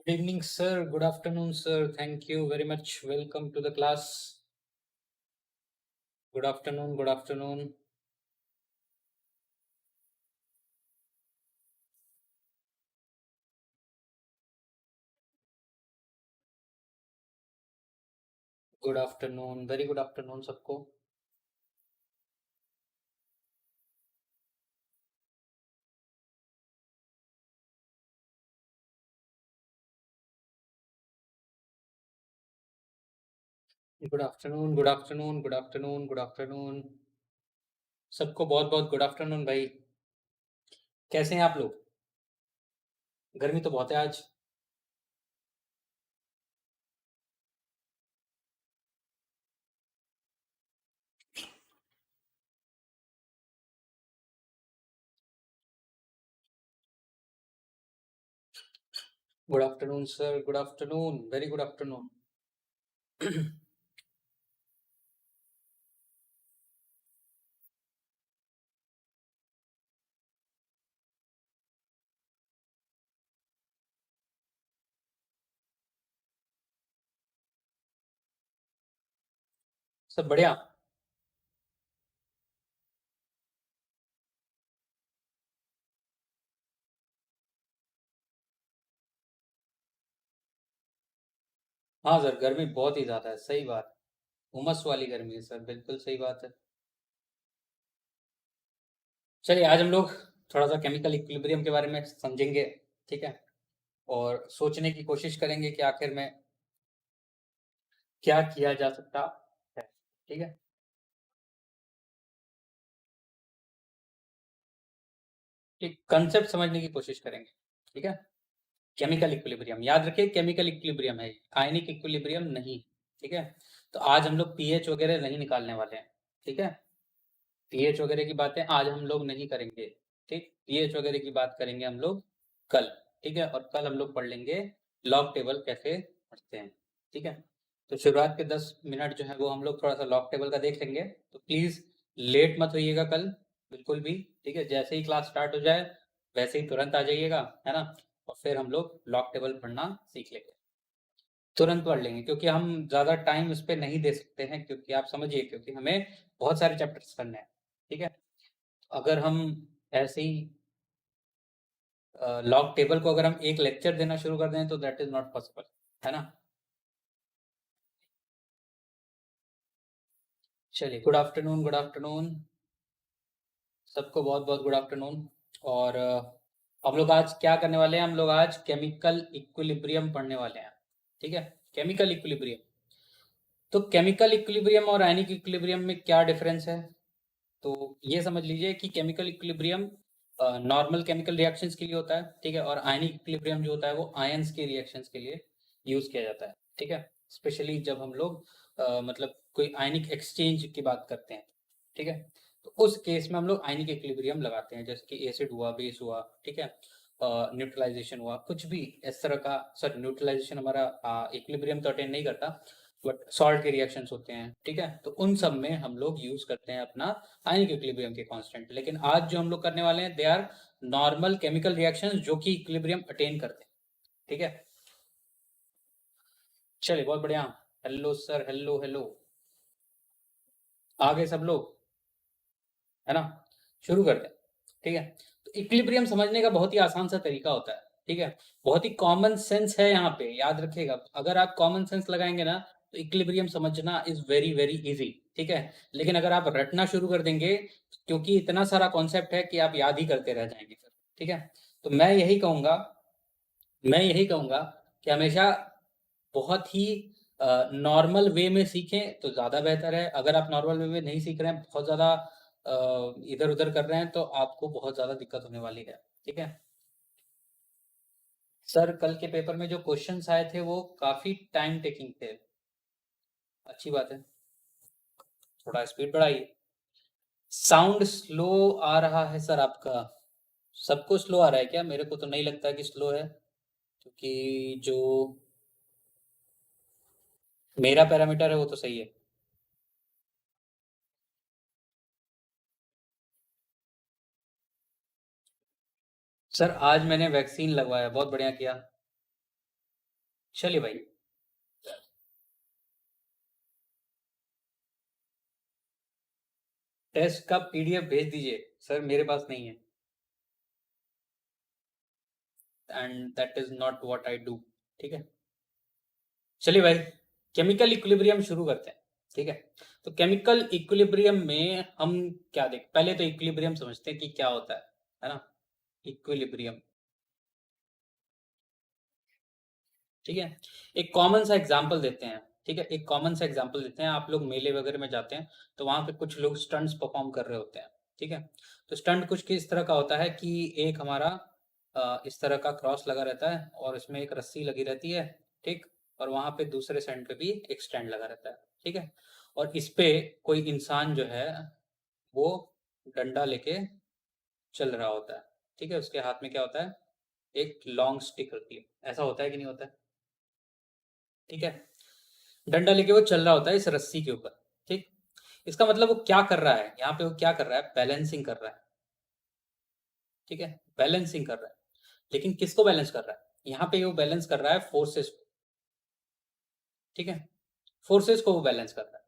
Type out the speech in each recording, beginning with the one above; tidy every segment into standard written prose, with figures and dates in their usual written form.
Good evening, sir. Good afternoon, sir. Thank you very much. Welcome to the class. Good afternoon. Good afternoon. Good afternoon. Very good afternoon, सबको. Good afternoon. Good afternoon. Good afternoon. Good afternoon. सबको बहुत बहुत good afternoon भाई. कैसे हैं आप लोग? गर्मी तो बहुत है आज. Good afternoon sir. Good afternoon. Very good afternoon. सब बढ़िया. हाँ सर, गर्मी बहुत ही ज़्यादा है. सही बात. उमस वाली गर्मी है सर. बिल्कुल सही बात है. चलिए, आज हम लोग थोड़ा सा केमिकल इक्विलिब्रियम के बारे में समझेंगे. ठीक है. और सोचने की कोशिश करेंगे कि आखिर में क्या किया जा सकता है. ठीक है. एक कंसेप्ट समझने की कोशिश करेंगे. ठीक है. केमिकल इक्विलिब्रियम याद रखिए. केमिकल इक्विलिब्रियम है, आयनिक इक्विलिब्रियम नहीं. ठीक है. तो आज हम लोग पीएच वगैरह नहीं निकालने वाले हैं. ठीक है. पीएच वगैरह की बातें आज हम लोग नहीं करेंगे. ठीक. पीएच वगैरह की बात करेंगे हम लोग कल. ठीक है. और कल हम लोग पढ़ लेंगे लॉग टेबल कैसे पढ़ते हैं. ठीक है. तो शुरुआत के 10 मिनट जो है वो हम लोग थोड़ा सा लॉग टेबल का देख लेंगे. तो प्लीज लेट मत होइएगा कल, बिल्कुल भी. ठीक है. जैसे ही क्लास स्टार्ट हो जाए वैसे ही तुरंत आ जाइएगा, है ना. और फिर हम लोग लॉग टेबल पढ़ना सीख लेंगे. तुरंत पढ़ लेंगे क्योंकि हम ज़्यादा टाइम उस पे नहीं दे सकते हैं, क्योंकि आप समझिए, क्योंकि हमें बहुत सारे चैप्टर्स करने हैं. ठीक है. अगर हम ऐसे ही लॉग टेबल को अगर हम एक लेक्चर देना शुरू कर दें तो दैट इज नॉट पॉसिबल, है ना. चलिए, गुड आफ्टरनून. गुड आफ्टरनून सबको. बहुत बहुत गुड आफ्टरनून. और हम लोग आज क्या करने वाले हैं? हम लोग आज केमिकल इक्विलिब्रियम पढ़ने वाले हैं. ठीक है. Chemical equilibrium. तो केमिकल इक्विलिब्रियम और आयनिक इक्विलिब्रियम में क्या डिफरेंस है? तो ये समझ लीजिए कि chemical equilibrium normal chemical reactions के लिए होता है. ठीक है. और आयनिक इक्विलिब्रियम जो होता है वो आयंस के रिएक्शंस के लिए यूज किया जाता है. ठीक है. स्पेशली जब हम लोग मतलब कोई आयनिक एक्सचेंज की बात करते हैं. ठीक है. तो उस केस में हम लोग आयनिक इक्विलिब्रियम लगाते हैं, जैसे कि एसिड हुआ, बेस हुआ. ठीक है. न्यूट्रलाइजेशन हुआ, कुछ भी इस तरह का. सॉरी, न्यूट्रलाइजेशन हमारा इक्विलिब्रियम तो अटेंड नहीं करता, बट सॉल्ट के रिएक्शंस होते हैं. ठीक है. तो उन सब में हम लोग यूज करते हैं अपना आयनिक इक्विलिब्रियम के कांस्टेंट. लेकिन आज जो हम लोग करने वाले हैं they are normal chemical reactions जो कि इक्विलिब्रियम अटेन करते हैं. ठीक है. चलिए, बहुत बढ़िया. Hello sir. Hello hello. आ गए सब लोग, है ना. शुरू करते हैं. ठीक है. तो इक्विलिब्रियम समझने का बहुत ही आसान सा तरीका होता है. ठीक है. बहुत ही कॉमन सेंस है यहाँ पे, याद रखिएगा. अगर आप कॉमन सेंस लगाएंगे ना तो इक्विलिब्रियम समझना इज वेरी वेरी इजी. ठीक है. लेकिन अगर आप रटना शुरू कर देंगे, क्योंकि इतना सारा कॉन्सेप्ट है कि आप याद ही करते रह जाएंगे फिर. ठीक है. तो मैं यही कहूंगा कि हमेशा बहुत ही नॉर्मल वे में सीखें तो ज़्यादा बेहतर है. अगर आप नॉर्मल वे में नहीं सीख रहे हैं, बहुत ज़्यादा इधर उधर कर रहे हैं, तो आपको बहुत ज़्यादा दिक्कत होने वाली है. ठीक है. सर, कल के पेपर में जो क्वेश्चंस आए थे वो काफ़ी टाइम टेकिंग थे. अच्छी बात है. थोड़ा स्पीड बढ़ाइए. साउंड स्लो आ रहा है सर आपका. सबको स्लो आ रहा है क्या? मेरे को तो नहीं लगता कि स्लो है, क्योंकि जो मेरा पैरामीटर है वो तो सही है. सर, आज मैंने वैक्सीन लगवाया. बहुत बढ़िया किया. चलिए भाई, टेस्ट का पीडीएफ भेज दीजिए सर, मेरे पास नहीं है, and that is not what I do. ठीक है, चलिए भाई, केमिकल इक्विलिब्रियम शुरू करते हैं। ठीक है, तो केमिकल इक्विलिब्रियम में हम क्या देख, पहले तो इक्विलिब्रियम समझते हैं कि क्या होता है ना। इक्विलिब्रियम, ठीक है, एक कॉमन सा एग्जांपल देते हैं। ठीक है, एक कॉमन सा एग्जांपल देते हैं। आप लोग मेले वगैरह में जाते हैं तो वहां पे कुछ लोग स्टंट्स परफॉर्म कर रहे होते हैं। ठीक है, तो स्टंट कुछ किस तरह का होता है कि एक हमारा इस तरह का क्रॉस लगा रहता है और इसमें एक रस्सी लगी रहती है। ठीक, और वहां पे दूसरे साइड पे भी एक स्टैंड लगा रहता है। ठीक है, और इस पे कोई इंसान जो है वो डंडा लेके चल रहा होता है। ठीक है, उसके हाथ में क्या होता है, एक लॉन्ग स्टिक होती है। ऐसा होता है कि नहीं होता है? ठीक है, डंडा लेके वो चल रहा होता है इस रस्सी के ऊपर। ठीक, इसका मतलब वो क्या कर रहा है, यहाँ पे वो क्या कर रहा है, बैलेंसिंग कर रहा है। ठीक है, बैलेंसिंग कर रहा है, लेकिन किसको बैलेंस कर रहा है, यहाँ पे वो बैलेंस कर रहा है फोर्सेस को। ठीक है, फोर्सेस को वो बैलेंस कर रहा है।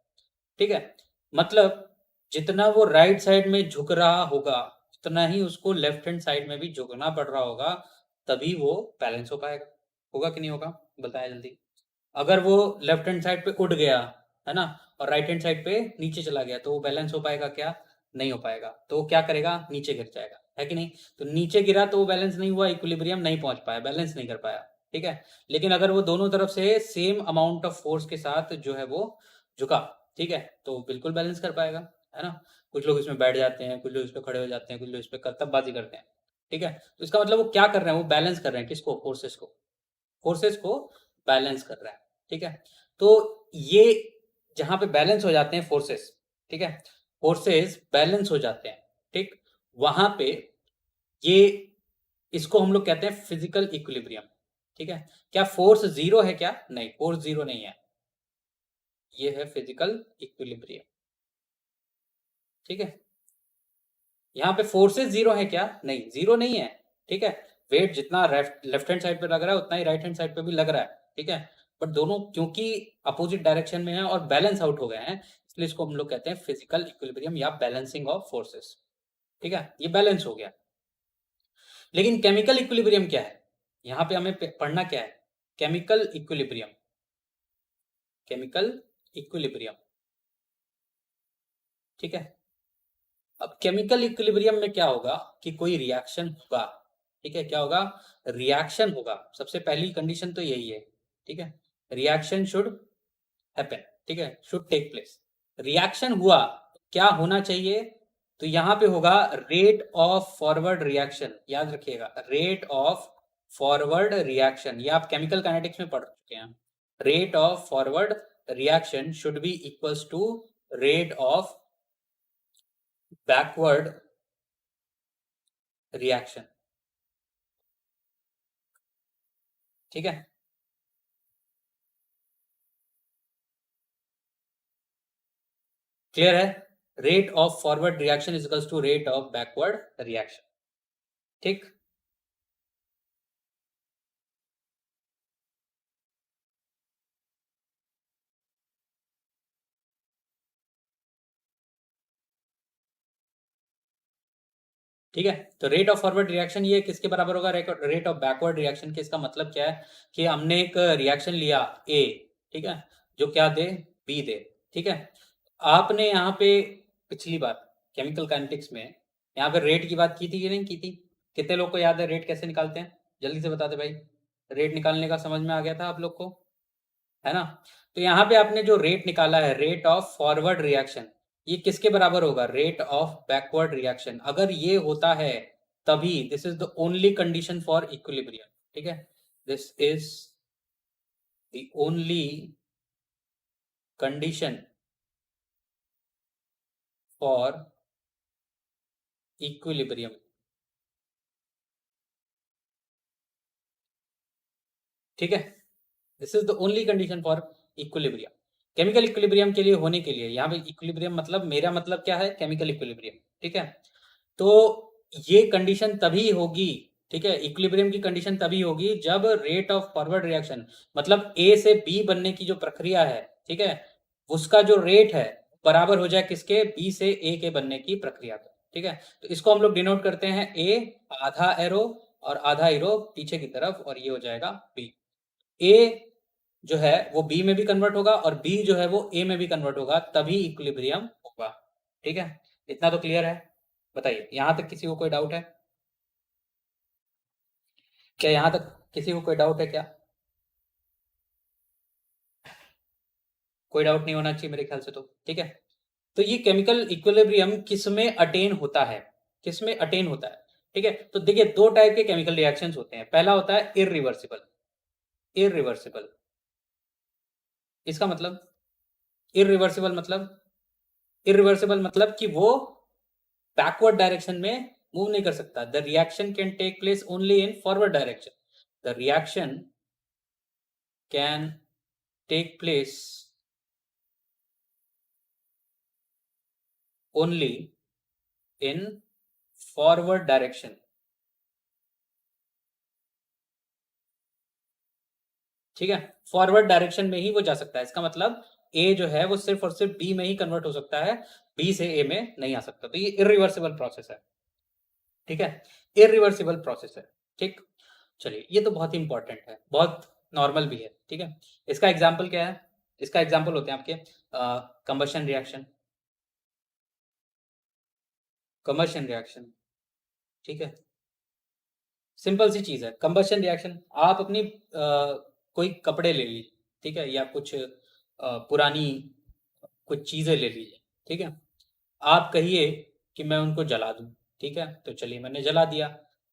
ठीक है, मतलब जितना वो राइट साइड में झुक रहा होगा उतना ही उसको लेफ्ट हैंड साइड में भी झुकना पड़ रहा होगा, तभी वो बैलेंस हो पाएगा। होगा कि नहीं होगा, बताया जल्दी। अगर वो लेफ्ट हैंड साइड पे उड़ गया, है ना, और राइट हैंड साइड पे नीचे चला गया, तो वो बैलेंस हो पाएगा क्या, नहीं हो पाएगा। तो वो क्या करेगा, नीचे गिर जाएगा, है कि नहीं। तो नीचे गिरा तो वो बैलेंस नहीं हुआ, इक्विलिब्रियम नहीं पहुंच पाया, बैलेंस नहीं कर पाया। ठीक है, लेकिन अगर वो दोनों तरफ से सेम अमाउंट ऑफ फोर्स के साथ जो है वो झुका, ठीक है, तो बिल्कुल बैलेंस कर पाएगा, है ना। कुछ लोग इसमें बैठ जाते हैं, कुछ लोग इस पे खड़े हो जाते हैं, कुछ लोग इस पे करतबबाजी करते हैं। ठीक है, तो इसका मतलब वो क्या कर रहे हैं, वो बैलेंस कर रहे हैं किसको, फोर्सेस को, फोर्सेस को बैलेंस कर रहा है। ठीक है, तो ये जहां पे बैलेंस हो जाते हैं फोर्सेस, ठीक है, फोर्सेस बैलेंस हो जाते हैं, ठीक, वहां पे ये, इसको हम लोग कहते हैं फिजिकल इक्विलिब्रियम। ठीक है, क्या फोर्स जीरो है क्या, नहीं, फोर्स जीरो नहीं है, ये है फिजिकल इक्विलिब्रियम। ठीक है, यहाँ पे फोर्सेस जीरो है क्या, नहीं, जीरो नहीं है। ठीक है, वेट जितना लेफ्ट हैंड साइड पे लग रहा है उतना ही राइट हैंड साइड पे भी लग रहा है। ठीक है, बट दोनों क्योंकि अपोजिट डायरेक्शन में है और बैलेंस आउट हो गए हैं, इसलिए इसको हम लोग कहते हैं फिजिकल इक्विलिब्रियम या बैलेंसिंग ऑफ फोर्सेस। ठीक है, ये बैलेंस हो गया। लेकिन केमिकल इक्विलिब्रियम क्या है, यहाँ पे हमें पढ़ना क्या है, केमिकल इक्विलिब्रियम, केमिकल इक्विलिब्रियम। ठीक है, अब केमिकल इक्विलिब्रियम में क्या होगा कि कोई रिएक्शन होगा। ठीक है, क्या होगा, रिएक्शन होगा, सबसे पहली कंडीशन तो यही है। ठीक है, रिएक्शन शुड हैपन, ठीक है, शुड टेक प्लेस। रिएक्शन हुआ, क्या होना चाहिए, तो यहां पे होगा रेट ऑफ फॉरवर्ड रिएक्शन। याद रखिएगा, रेट ऑफ फॉरवर्ड रिएक्शन, ये आप केमिकल काइनेटिक्स में पढ़ चुके हैं। Rate of forward reaction should be equals to rate of backward reaction. ठीक है, क्लियर है, rate of forward reaction is equals to rate of backward reaction. ठीक, ठीक है, तो रेट ऑफ फॉरवर्ड रिएक्शन ये किसके बराबर होगा, रेट ऑफ बैकवर्ड रिएक्शन के। इसका मतलब क्या है कि हमने एक रिएक्शन लिया ए, ठीक है, जो क्या दे, बी दे। ठीक है, आपने यहाँ पे पिछली बार केमिकल काइनेटिक्स में यहाँ पे रेट की बात की थी कि नहीं की थी, कितने लोग को याद है रेट कैसे निकालते हैं, जल्दी से बता दे भाई। रेट निकालने का समझ में आ गया था आप लोग को, है ना। तो यहाँ पे आपने जो रेट निकाला है, रेट ऑफ फॉरवर्ड रिएक्शन, ये किसके बराबर होगा, रेट ऑफ बैकवर्ड रिएक्शन। अगर ये होता है तभी, this is the only condition for equilibrium. ठीक है, this is the only condition for equilibrium. ठीक है, this is the only condition for equilibrium. Chemical equilibrium के लिए होने के लिए, यहाँ पे इक्विलिब्रियम मतलब, मेरा मतलब क्या है, केमिकल इक्विलिब्रियम। ठीक है, तो ये कंडीशन तभी होगी, ठीक है। इक्विलिब्रियम की कंडीशन तभी होगी जब रेट ऑफ फॉरवर्ड रिएक्शन, मतलब ए से बी बनने की जो प्रक्रिया है, ठीक है, उसका जो रेट है बराबर हो जाए किसके, बी से ए के बनने की प्रक्रिया का। ठीक है, तो इसको हम लोग डिनोट करते हैं ए, आधा एरो और आधा एरो पीछे की तरफ, और ये हो जाएगा बी। ए जो है वो बी में भी कन्वर्ट होगा और बी जो है वो ए में भी कन्वर्ट होगा, तभी इक्विलिब्रियम होगा। ठीक है, इतना तो क्लियर है। बताइए, यहां तक किसी को कोई डाउट है क्या? यहां तक किसी को कोई डाउट है क्या? कोई डाउट नहीं होना चाहिए मेरे ख्याल से तो। ठीक है, तो ये केमिकल इक्विलिब्रियम किस में अटेन होता है, किस में अटेन होता है? ठीक है, तो देखिए दो टाइप के केमिकल रिएक्शंस होते हैं। पहला होता है इरिवर्सिबल। इरिवर्सिबल इसका मतलब, इरिवर्सिबल मतलब, इरिवर्सिबल मतलब कि वो बैकवर्ड डायरेक्शन में मूव नहीं कर सकता। The reaction can take place only in forward direction. The reaction can take place only in forward direction. ठीक है, फॉरवर्ड डायरेक्शन में ही वो जा सकता है। इसका मतलब ए जो है वो सिर्फ और सिर्फ बी में ही कन्वर्ट हो सकता है, बी से ए में नहीं आ सकता। तो ये इरिवर्सिबल प्रोसेस है। ठीक है, इरिवर्सिबल प्रोसेस है। ठीक, चलिए ये तो बहुत ही इंपॉर्टेंट है, बहुत नॉर्मल भी है। ठीक है, इसका एग्जाम्पल क्या है? इसका एग्जाम्पल होते हैं आपके कंबशन रिएक्शन, कंबशन रिएक्शन। ठीक है, सिंपल सी चीज है कंबशन रिएक्शन। आप अपनी कोई कपड़े ले लीजिए, ठीक है, या कुछ पुरानी कुछ चीजें ले लीजिए। ठीक है, आप कहिए कि मैं उनको जला दूं। ठीक है, तो चलिए मैंने जला दिया।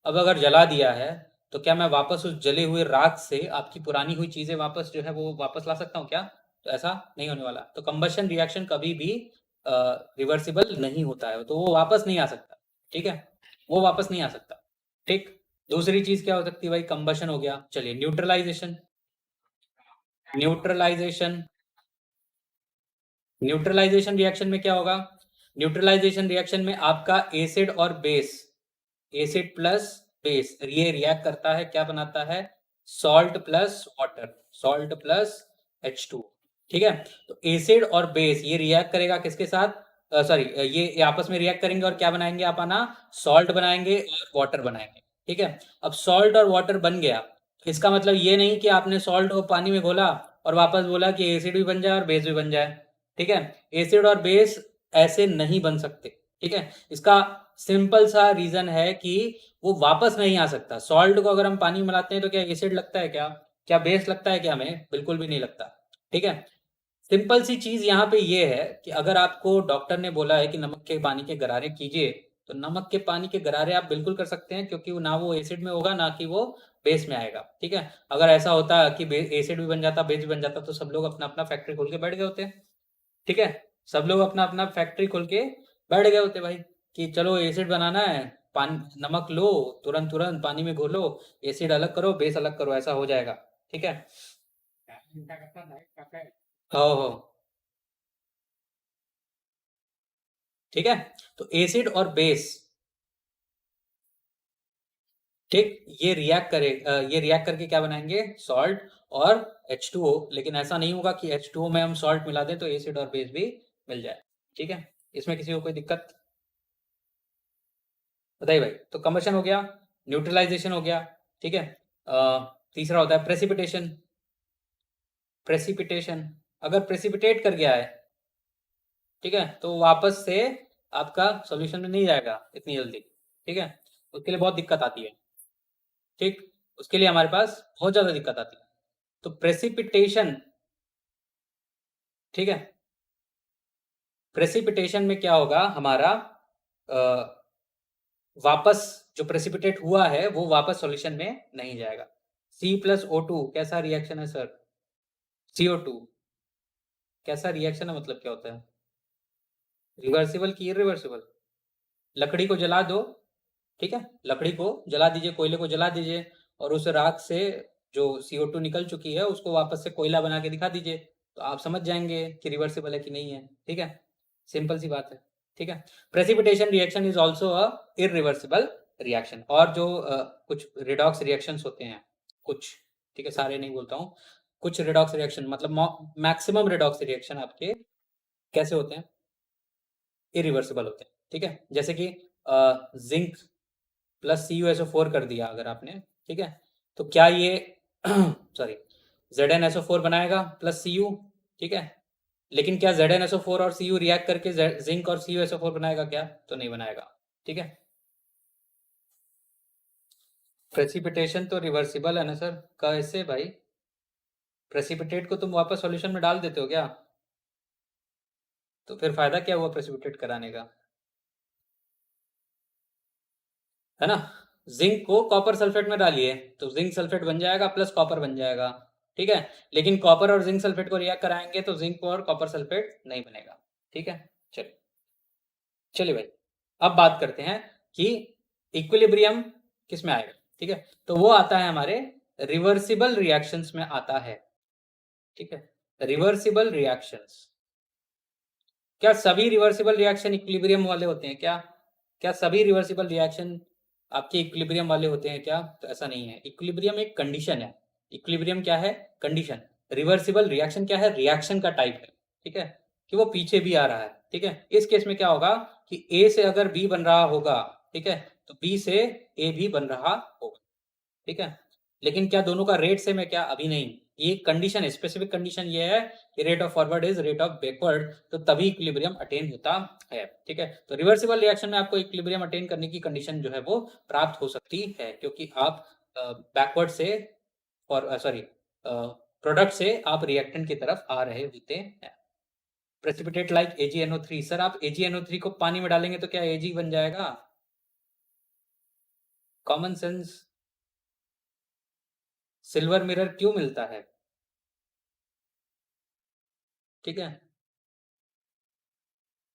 अब अगर जला दिया है तो क्या मैं वापस उस जले हुए राख से आपकी पुरानी हुई चीजें वापस जो है वो वापस ला सकता हूँ क्या? तो ऐसा नहीं होने वाला। तो कंबशन रिएक्शन कभी भी रिवर्सिबल नहीं होता है, तो वो वापस नहीं आ सकता। ठीक है, वो वापस नहीं आ सकता। ठीक, दूसरी चीज क्या हो सकती है भाई? कंबशन हो गया। चलिए न्यूट्रलाइजेशन। न्यूट्रलाइजेशन, न्यूट्रलाइजेशन रिएक्शन में क्या होगा? न्यूट्रलाइजेशन रिएक्शन में आपका एसिड और बेस, एसिड प्लस बेस, ये रिएक्ट करता है, क्या बनाता है? Salt plus water, salt plus H2। ठीक है, तो एसिड और बेस ये रिएक्ट करेगा किसके साथ? सॉरी, ये आपस में रिएक्ट करेंगे और क्या बनाएंगे? आप आना सॉल्ट बनाएंगे और वाटर बनाएंगे। ठीक है, अब सॉल्ट और वाटर बन गया, इसका मतलब ये नहीं कि आपने सॉल्ट को पानी में घोला और वापस बोला कि एसिड भी बन जाए और बेस भी बन जाए। ठीक है, एसिड और बेस ऐसे नहीं बन सकते। ठीक है, इसका सिंपल सा रीजन है कि वो वापस नहीं आ सकता। सॉल्ट को अगर हम पानी में मिलाते हैं तो क्या एसिड लगता है क्या? क्या बेस लगता है क्या? हमें बिल्कुल भी नहीं लगता। ठीक है, सिंपल सी चीज यहाँ पे ये है कि अगर आपको डॉक्टर ने बोला है कि नमक के पानी के गरारे कीजिए, तो नमक के पानी के गरारे आप बिल्कुल कर सकते हैं, क्योंकि वो ना वो एसिड में होगा ना कि वो बेस में आएगा। ठीक है, अगर ऐसा होता कि एसिड भी बन जाता बेस भी बन जाता तो सब लोग अपना अपना फैक्ट्री खोल के बैठ गए होते। ठीक है, सब लोग अपना अपना फैक्ट्री खोल के बैठ गए होते भाई, कि चलो एसिड बनाना है, पानी नमक लो, तुरंत तुरंत पानी में घोलो, एसिड अलग करो बेस अलग करो, ऐसा हो जाएगा। ठीक है, हो हो। ठीक है, तो एसिड और बेस, ठीक, ये रिएक्ट करे, ये रिएक्ट करके क्या बनाएंगे? सॉल्ट और H2O। लेकिन ऐसा नहीं होगा कि H2O में हम सॉल्ट मिला दें तो एसिड और बेस भी मिल जाए। ठीक है, इसमें किसी को कोई दिक्कत? बताइए भाई। तो कंबशन हो गया, न्यूट्रलाइजेशन हो गया। ठीक है, तीसरा होता है प्रेसिपिटेशन। प्रेसिपिटेशन, अगर प्रेसिपिटेट कर गया है, ठीक है, तो वापस से आपका सॉल्यूशन में नहीं जाएगा इतनी जल्दी। ठीक है, उसके लिए बहुत दिक्कत आती है। ठीक, उसके लिए हमारे पास बहुत ज्यादा दिक्कत आती है। तो प्रेसिपिटेशन, ठीक है, प्रेसिपिटेशन में क्या होगा हमारा? वापस जो प्रेसिपिटेट हुआ है वो वापस सॉल्यूशन में नहीं जाएगा। C+O2 कैसा रिएक्शन है सर? CO2 कैसा रिएक्शन है, मतलब क्या होता है? रिवर्सिबल की इरिवर्सिबल? लकड़ी को जला दो, ठीक है, लकड़ी को जला दीजिए, कोयले को जला दीजिए, और उस राख से जो CO2 निकल चुकी है उसको वापस से कोयला बना के दिखा दीजिए, तो आप समझ जाएंगे कि रिवर्सिबल है कि नहीं है। ठीक है, सिंपल सी बात है। ठीक है, precipitation reaction is also a irreversible reaction. और जो कुछ रिडॉक्स रिएक्शंस होते हैं कुछ, ठीक है, सारे नहीं बोलता हूँ, कुछ रिडॉक्स रिएक्शन मतलब मैक्सिमम रिडॉक्स रिएक्शन आपके कैसे होते हैं, इरिवर्सिबल होते हैं, ठीक है। जैसे कि जिंक प्लस CuSO4 कर दिया अगर आपने, ठीक है, तो क्या ये सॉरी ZnSO4 बनाएगा प्लस Cu, ठीक है, लेकिन क्या ZnSO4 और Cu रिएक्ट करके जिंक और CuSO4 बनाएगा क्या? तो नहीं बनाएगा, ठीक है। प्रेसिपिटेशन तो रिवर्सिबल है ना सर? कैसे भाई? प्रेसिपिटेट को तुम वापस सॉल्यूशन में डाल देते हो क्या? तो फिर फायदा क्या हुआ प्रेसिपिटेट कराने का, है ना? जिंक को कॉपर सल्फेट में डालिए तो जिंक सल्फेट बन जाएगा प्लस कॉपर बन जाएगा, ठीक है, लेकिन कॉपर और जिंक सल्फेट को रिएक्ट कराएंगे तो जिंक और कॉपर सल्फेट नहीं बनेगा, ठीक है। चलिए चलिए भाई, अब बात करते हैं कि इक्विलिब्रियम किस में आएगा, ठीक है, तो वो आता है हमारे रिवर्सिबल रिएक्शंस में आता है, ठीक है। रिवर्सिबल रिएक्शंस, क्या सभी रिवर्सिबल रिएक्शन इक्विलिब्रियम वाले होते हैं क्या? क्या सभी रिवर्सिबल रिएक्शन आपके इक्विलिब्रियम वाले होते हैं क्या? तो ऐसा नहीं है। इक्विलिब्रियम एक कंडीशन है। इक्विलिब्रियम क्या है? कंडीशन। रिवर्सिबल रिएक्शन क्या है? रिएक्शन का टाइप है, ठीक है, कि वो पीछे भी आ रहा है, ठीक है। इस केस में क्या होगा कि ए से अगर बी बन रहा होगा, ठीक है, तो बी से ए भी बन रहा होगा, ठीक है, लेकिन क्या दोनों का रेट सेम है क्या? अभी नहीं। ये कंडीशन है, स्पेसिफिक कंडीशन ये है कि rate of forward is rate of backward, तो तभी इक्विलिब्रियम अटेन होता है, ठीक है। तो रिवर्सिबल रिएक्शन में आपको इक्विलिब्रियम अटेन करने की कंडीशन जो है वो प्राप्त हो सकती है, क्योंकि आप बैकवर्ड से और सॉरी प्रोडक्ट से आप रिएक्टेंट की तरफ आ रहे होते हैं। प्रेसिपिटेट लाइक AgNO3, सर आप AgNO3 को पानी में डालेंगे तो क्या Ag बन जाएगा? Common sense. सिल्वर मिरर क्यों मिलता है, ठीक है,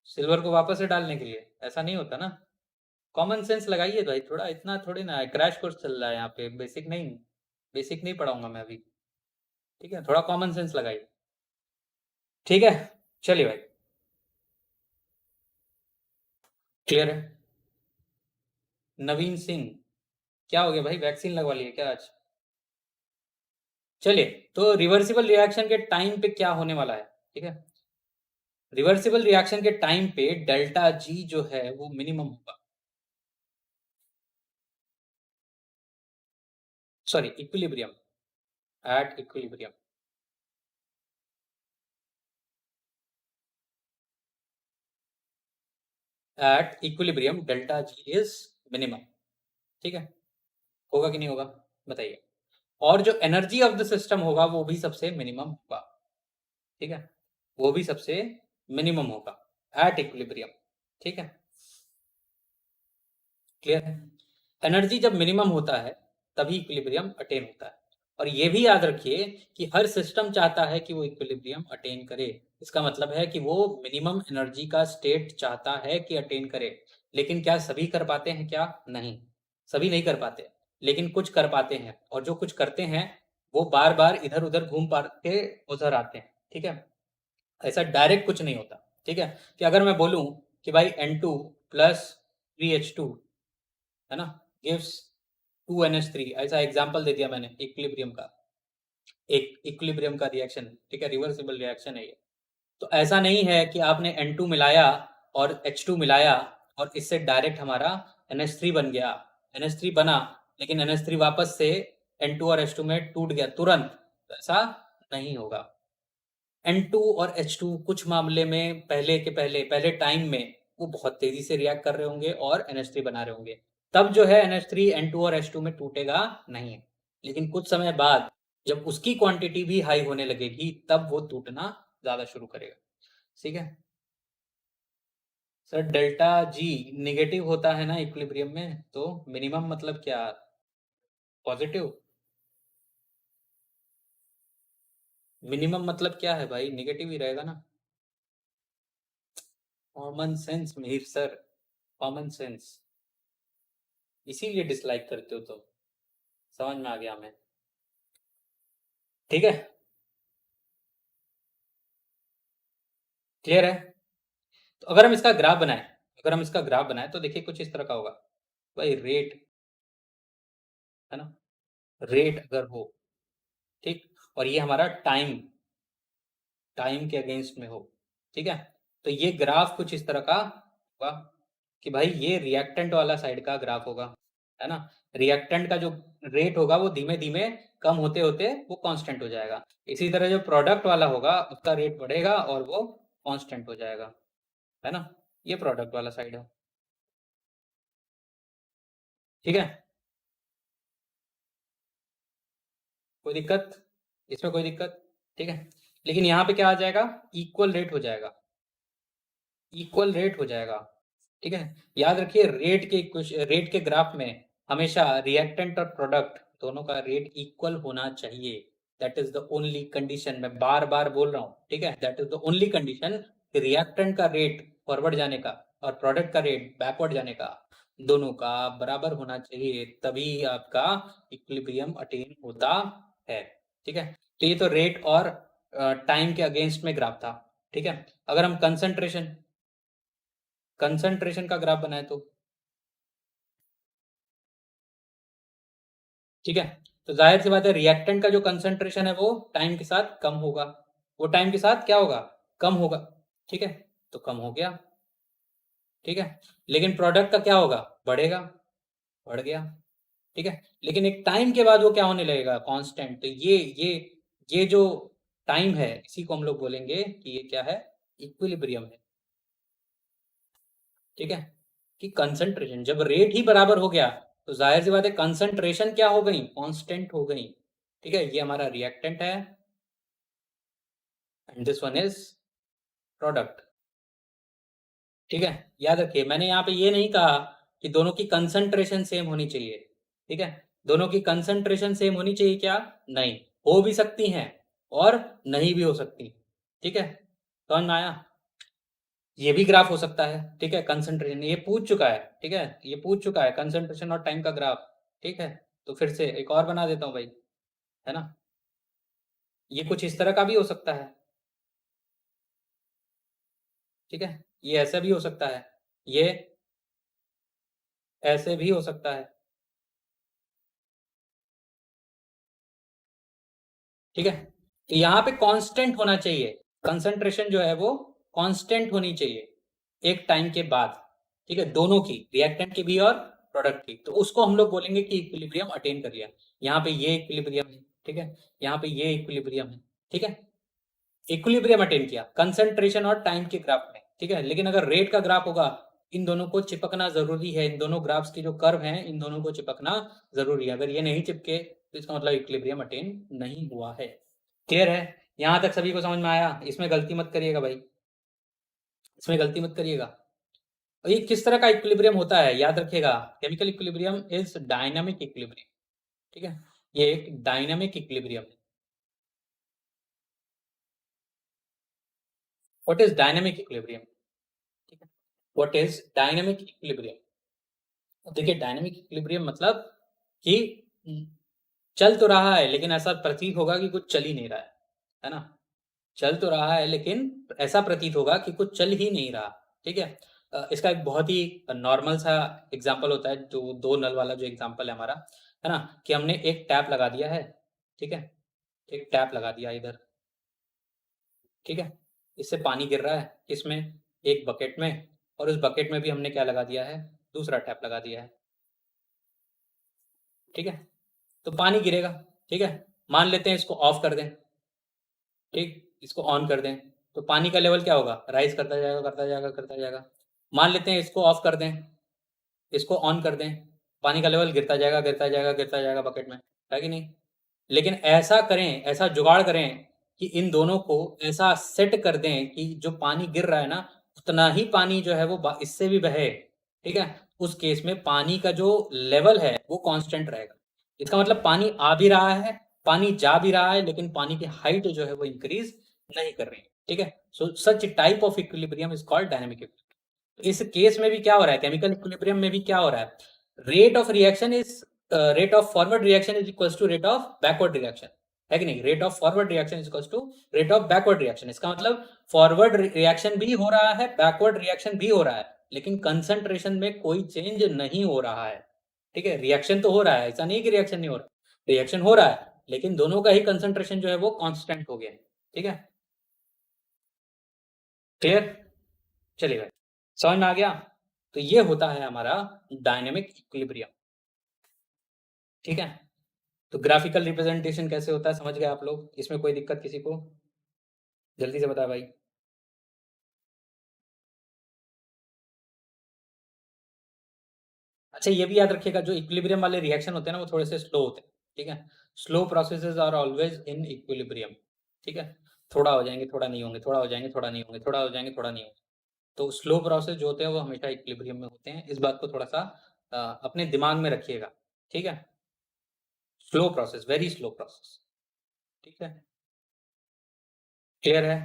सिल्वर को वापस से डालने के लिए, ऐसा नहीं होता ना। कॉमन सेंस लगाइए भाई थोड़ा, इतना थोड़ी ना है, क्रैश कोर्स चल रहा है यहाँ पे, बेसिक नहीं पढ़ाऊंगा मैं अभी, ठीक है, थोड़ा कॉमन सेंस लगाइए, ठीक है। चलिए भाई, क्लियर है। नवीन सिंह, क्या हो गया भाई, वैक्सीन लगवा लिए क्या आज? चलिए, तो रिवर्सिबल रिएक्शन के टाइम पे क्या होने वाला है, ठीक है, रिवर्सिबल रिएक्शन के टाइम पे डेल्टा जी जो है वो मिनिमम होगा, sorry equilibrium, at equilibrium, at equilibrium delta G is minimum, ठीक है, होगा कि नहीं होगा बताइए। और जो एनर्जी ऑफ द सिस्टम होगा वो भी सबसे मिनिमम होगा, ठीक है, वो भी सबसे मिनिमम होगा एट इक्विलिब्रियम, ठीक है, क्लियर है। एनर्जी जब मिनिमम होता है तभी इक्विलिब्रियम अटेन होता है। और ये भी याद रखिए कि हर सिस्टम चाहता है कि वो इक्विलिब्रियम अटेन करे, इसका मतलब है कि वो मिनिमम एनर्जी का स्टेट चाहता है कि अटेन करे, लेकिन क्या सभी कर पाते हैं क्या? नहीं, सभी नहीं कर पाते, लेकिन कुछ कर पाते हैं, और जो कुछ करते हैं वो बार बार इधर उधर घूम पार के उधर आते हैं, ठीक है, ऐसा डायरेक्ट कुछ नहीं होता, ठीक है, कि अगर मैं बोलूं कि भाई N2 प्लस 3H2, है ना, गिव्स 2NH3, ऐसा एग्जांपल दे दिया मैंने इक्विलिब्रियम का, एक इक्विलिब्रियम का रिएक्शन, ठीक है, रिवर्सिबल रिएक्शन है ये। तो ऐसा नहीं है कि आपने N2 मिलाया और H2 मिलाया और इससे डायरेक्ट हमारा NH3 बन गया, NH3 बना, लेकिन NH3 वापस से N2 और H2 में टूट गया तुरंत, तो ऐसा नहीं होगा। N2 और H2 कुछ मामले में पहले के पहले टाइम में वो बहुत तेजी से रिएक्ट कर रहे होंगे और NH3 बना रहे होंगे, तब जो है NH3 N2 और H2 में टूटेगा नहीं, लेकिन कुछ समय बाद जब उसकी क्वांटिटी भी हाई होने लगेगी तब वो टूटना ज्यादा शुरू करेगा, ठीक है। सर डेल्टा जी निगेटिव होता है ना इक्विलिब्रियम में, तो मिनिमम मतलब क्या, पॉजिटिव? मिनिमम मतलब क्या है भाई, निगेटिव ही रहेगा ना। Common sense Mihir sir, common sense, इसीलिए डिसलाइक करते हो, तो समझ में आ गया हमें, ठीक है, क्लियर है। तो अगर हम इसका ग्राफ बनाएं तो देखिए कुछ इस तरह का होगा, भाई रेट है ना, रेट अगर हो, ठीक, और ये हमारा टाइम टाइम के अगेंस्ट में हो, ठीक है, तो ये ग्राफ कुछ इस तरह का होगा कि भाई ये रिएक्टेंट वाला साइड का ग्राफ होगा, है ना। रिएक्टेंट का जो रेट होगा वो धीमे धीमे कम होते होते वो कांस्टेंट हो जाएगा। इसी तरह जो प्रोडक्ट वाला होगा उसका रेट बढ़ेगा और वो कांस्टेंट हो जाएगा, है ना। ये प्रोडक्ट वाला साइड है, ठीक है। कोई दिक्कत, इसमें कोई दिक्कत, ठीक है। लेकिन यहाँ पे क्या आ जाएगा, इक्वल रेट हो जाएगा, इक्वल रेट हो जाएगा, ठीक है। याद रखिए रेट के ग्राफ में हमेशा रिएक्टेंट और प्रोडक्ट दोनों का रेट इक्वल होना चाहिए। That is the only condition, मैं बार बार बोल रहा हूँ, ठीक है। That is the only condition कि रिएक्टेंट का रेट फॉरवर्ड जाने का और प्रोडक्ट का रेट बैकवर्ड जाने का दोनों का बराबर होना चाहिए, तभी आपका इक्विलिब्रियम अटेन होता है, ठीक है। तो ये तो रेट और टाइम के अगेंस्ट में ग्राफ था, ठीक है। अगर हम कंसंट्रेशन का ग्राफ बनाए तो, ठीक है, तो जाहिर सी बात है रिएक्टेंट का जो कंसंट्रेशन है वो टाइम के साथ कम होगा, वो टाइम के साथ क्या होगा, कम होगा, ठीक है। तो कम हो गया, ठीक है। लेकिन प्रोडक्ट का क्या होगा, बढ़ेगा, बढ़ गया, ठीक है। लेकिन एक टाइम के बाद वो क्या होने लगेगा, कांस्टेंट। तो ये जो टाइम है इसी को हम लोग बोलेंगे कि ये क्या है, इक्विलिब्रियम है, ठीक है। कि कंसंट्रेशन जब रेट ही बराबर हो गया तो जाहिर सी बात है कंसंट्रेशन क्या हो गई, कांस्टेंट हो गई, ठीक है। ये हमारा रिएक्टेंट है and this one is product, ठीक है। याद रखिए मैंने यहाँ पे ये नहीं कहा कि दोनों की कंसंट्रेशन सेम होनी चाहिए, ठीक है। दोनों की कंसंट्रेशन सेम होनी चाहिए क्या, नहीं, हो भी सकती हैं और नहीं भी हो सकती, ठीक है। समझ में आया, ये भी ग्राफ हो सकता है, ठीक है। कंसंट्रेशन ये पूछ चुका है, ठीक है, ये पूछ चुका है कंसंट्रेशन और टाइम का ग्राफ, ठीक है। तो फिर से एक और बना देता हूँ भाई, है ना। ये कुछ इस तरह का भी हो सकता है, ठीक है। ये ऐसा भी हो सकता है, ये ऐसे भी हो सकता है, ठीक है। तो यहाँ पे कांस्टेंट होना चाहिए, कंसंट्रेशन जो है वो कांस्टेंट होनी चाहिए एक टाइम के बाद, ठीक है, दोनों की, रिएक्टेंट की भी और प्रोडक्ट की। तो उसको हम लोग बोलेंगे कि इक्विलिब्रियम अटेन कर लिया। यहाँ पे ये इक्विलिब्रियम है, ठीक है, यहाँ पे ये इक्विलिब्रियम है, ठीक है। इक्विलिब्रियम अटेन किया कंसंट्रेशन और टाइम के ग्राफ में, ठीक है। लेकिन अगर रेट का ग्राफ होगा, इन दोनों को चिपकना जरूरी है, इन दोनों ग्राफ्स के जो कर्व हैं इन दोनों को चिपकना जरूरी है। अगर ये नहीं चिपके तो इसका मतलब इक्विलिब्रियम अटेन नहीं हुआ है। क्लियर है, यहां तक सभी को समझ में आया। इसमें गलती मत करिएगा भाई, इसमें गलती मत करिएगा। और ये किस तरह का इक्विलिब्रियम होता है याद रखिएगा, chemical equilibrium is dynamic equilibrium, ठीक है। ये एक डायनामिक इक्विलिब्रियम है। व्हाट इज डायनामिक इक्विलिब्रियम, ठीक है, व्हाट इज डायनामिक इक्विलिब्रियम। देखिए डायनामिक इक्विलिब्रियम मतलब कि चल तो रहा है लेकिन ऐसा प्रतीत होगा कि कुछ चल ही नहीं रहा है ना। चल तो रहा है लेकिन ऐसा प्रतीत होगा कि कुछ चल ही नहीं रहा, ठीक है। इसका एक बहुत ही नॉर्मल सा एग्जांपल होता है, जो दो नल वाला जो एग्जांपल है हमारा, है ना, कि हमने एक टैप लगा दिया है, ठीक है, एक टैप लगा दिया इधर, ठीक है। इससे पानी गिर रहा है इसमें, एक बकेट में, और उस बकेट में भी हमने क्या लगा दिया है, दूसरा टैप लगा दिया है, ठीक है। तो पानी गिरेगा, ठीक है। मान लेते हैं इसको ऑफ कर दें, ठीक, इसको ऑन कर दें, तो पानी का लेवल क्या होगा, राइज करता जाएगा करता जाएगा करता जाएगा। मान लेते हैं इसको ऑफ कर दें, इसको ऑन कर दें, पानी का लेवल गिरता जाएगा गिरता जाएगा गिरता जाएगा बकेट में, है कि नहीं। लेकिन ऐसा करें, ऐसा जुगाड़ करें कि इन दोनों को ऐसा सेट कर दें कि जो पानी गिर रहा है ना उतना ही पानी जो है वो इससे भी बहे, ठीक है। उस केस में पानी का जो लेवल है वो कांस्टेंट रहेगा। इसका मतलब पानी आ भी रहा है, पानी जा भी रहा है, लेकिन पानी की हाइट जो है वो इंक्रीज नहीं कर रही है, ठीक है। So such type of equilibrium is called dynamic equilibrium. इस केस में भी क्या हो रहा है, केमिकल इक्विलिब्रियम में भी क्या हो रहा है, rate of reaction is rate of forward reaction is equal to rate of backward reaction, है कि नहीं। Rate of forward reaction is equal to rate of backward reaction. इसका मतलब फॉरवर्ड रिएक्शन भी हो रहा है, बैकवर्ड रिएक्शन भी हो रहा है, लेकिन कंसंट्रेशन में कोई चेंज नहीं हो रहा है, ठीक है। रिएक्शन तो हो रहा है, ऐसा नहीं कि रिएक्शन नहीं हो रहा, रिएक्शन हो रहा है, लेकिन दोनों का ही कंसंट्रेशन जो है वो कांस्टेंट हो गया है, ठीक है। क्लियर? चलिए भाई, समझ में आ गया। तो ये होता है हमारा डायनेमिक इक्विलिब्रियम, ठीक है। तो ग्राफिकल रिप्रेजेंटेशन कैसे होता है समझ गए आप लोग, इसमें कोई दिक्कत किसी को? जल्दी से बता भाई। अच्छा, ये भी याद रखिएगा, जो इक्विलिब्रियम वाले रिएक्शन होते हैं ना वो थोड़े से स्लो होते हैं, ठीक है। Slow processes are always in equilibrium, ठीक है। थोड़ा हो जाएंगे, थोड़ा नहीं होंगे, थोड़ा हो जाएंगे, थोड़ा नहीं होंगे, थोड़ा हो जाएंगे, थोड़ा नहीं होंगे। तो स्लो प्रोसेस जो होते हैं वो हमेशा इक्विलिब्रियम में होते हैं, इस बात को थोड़ा सा अपने दिमाग में रखिएगा, ठीक है। Slow process, very slow process, ठीक है। क्लियर है?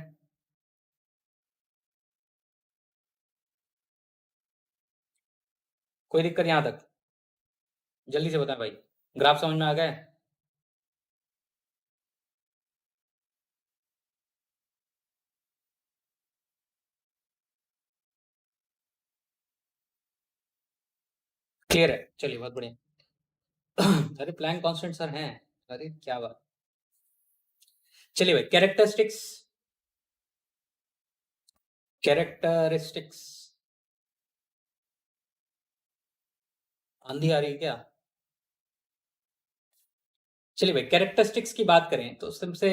कोई दिक्कत यहाँ तक? जल्दी से बताएं भाई, ग्राफ समझ में आ गए? क्लियर है, चलिए बहुत बढ़िया। अरे प्लैंक कांस्टेंट सर हैं, अरे क्या बात। चलिए भाई, कैरेक्टरिस्टिक्स, कैरेक्टरिस्टिक्स। आंधी आ रही है क्या? चलिए भाई, कैरेक्टरिस्टिक्स की बात करें तो सबसे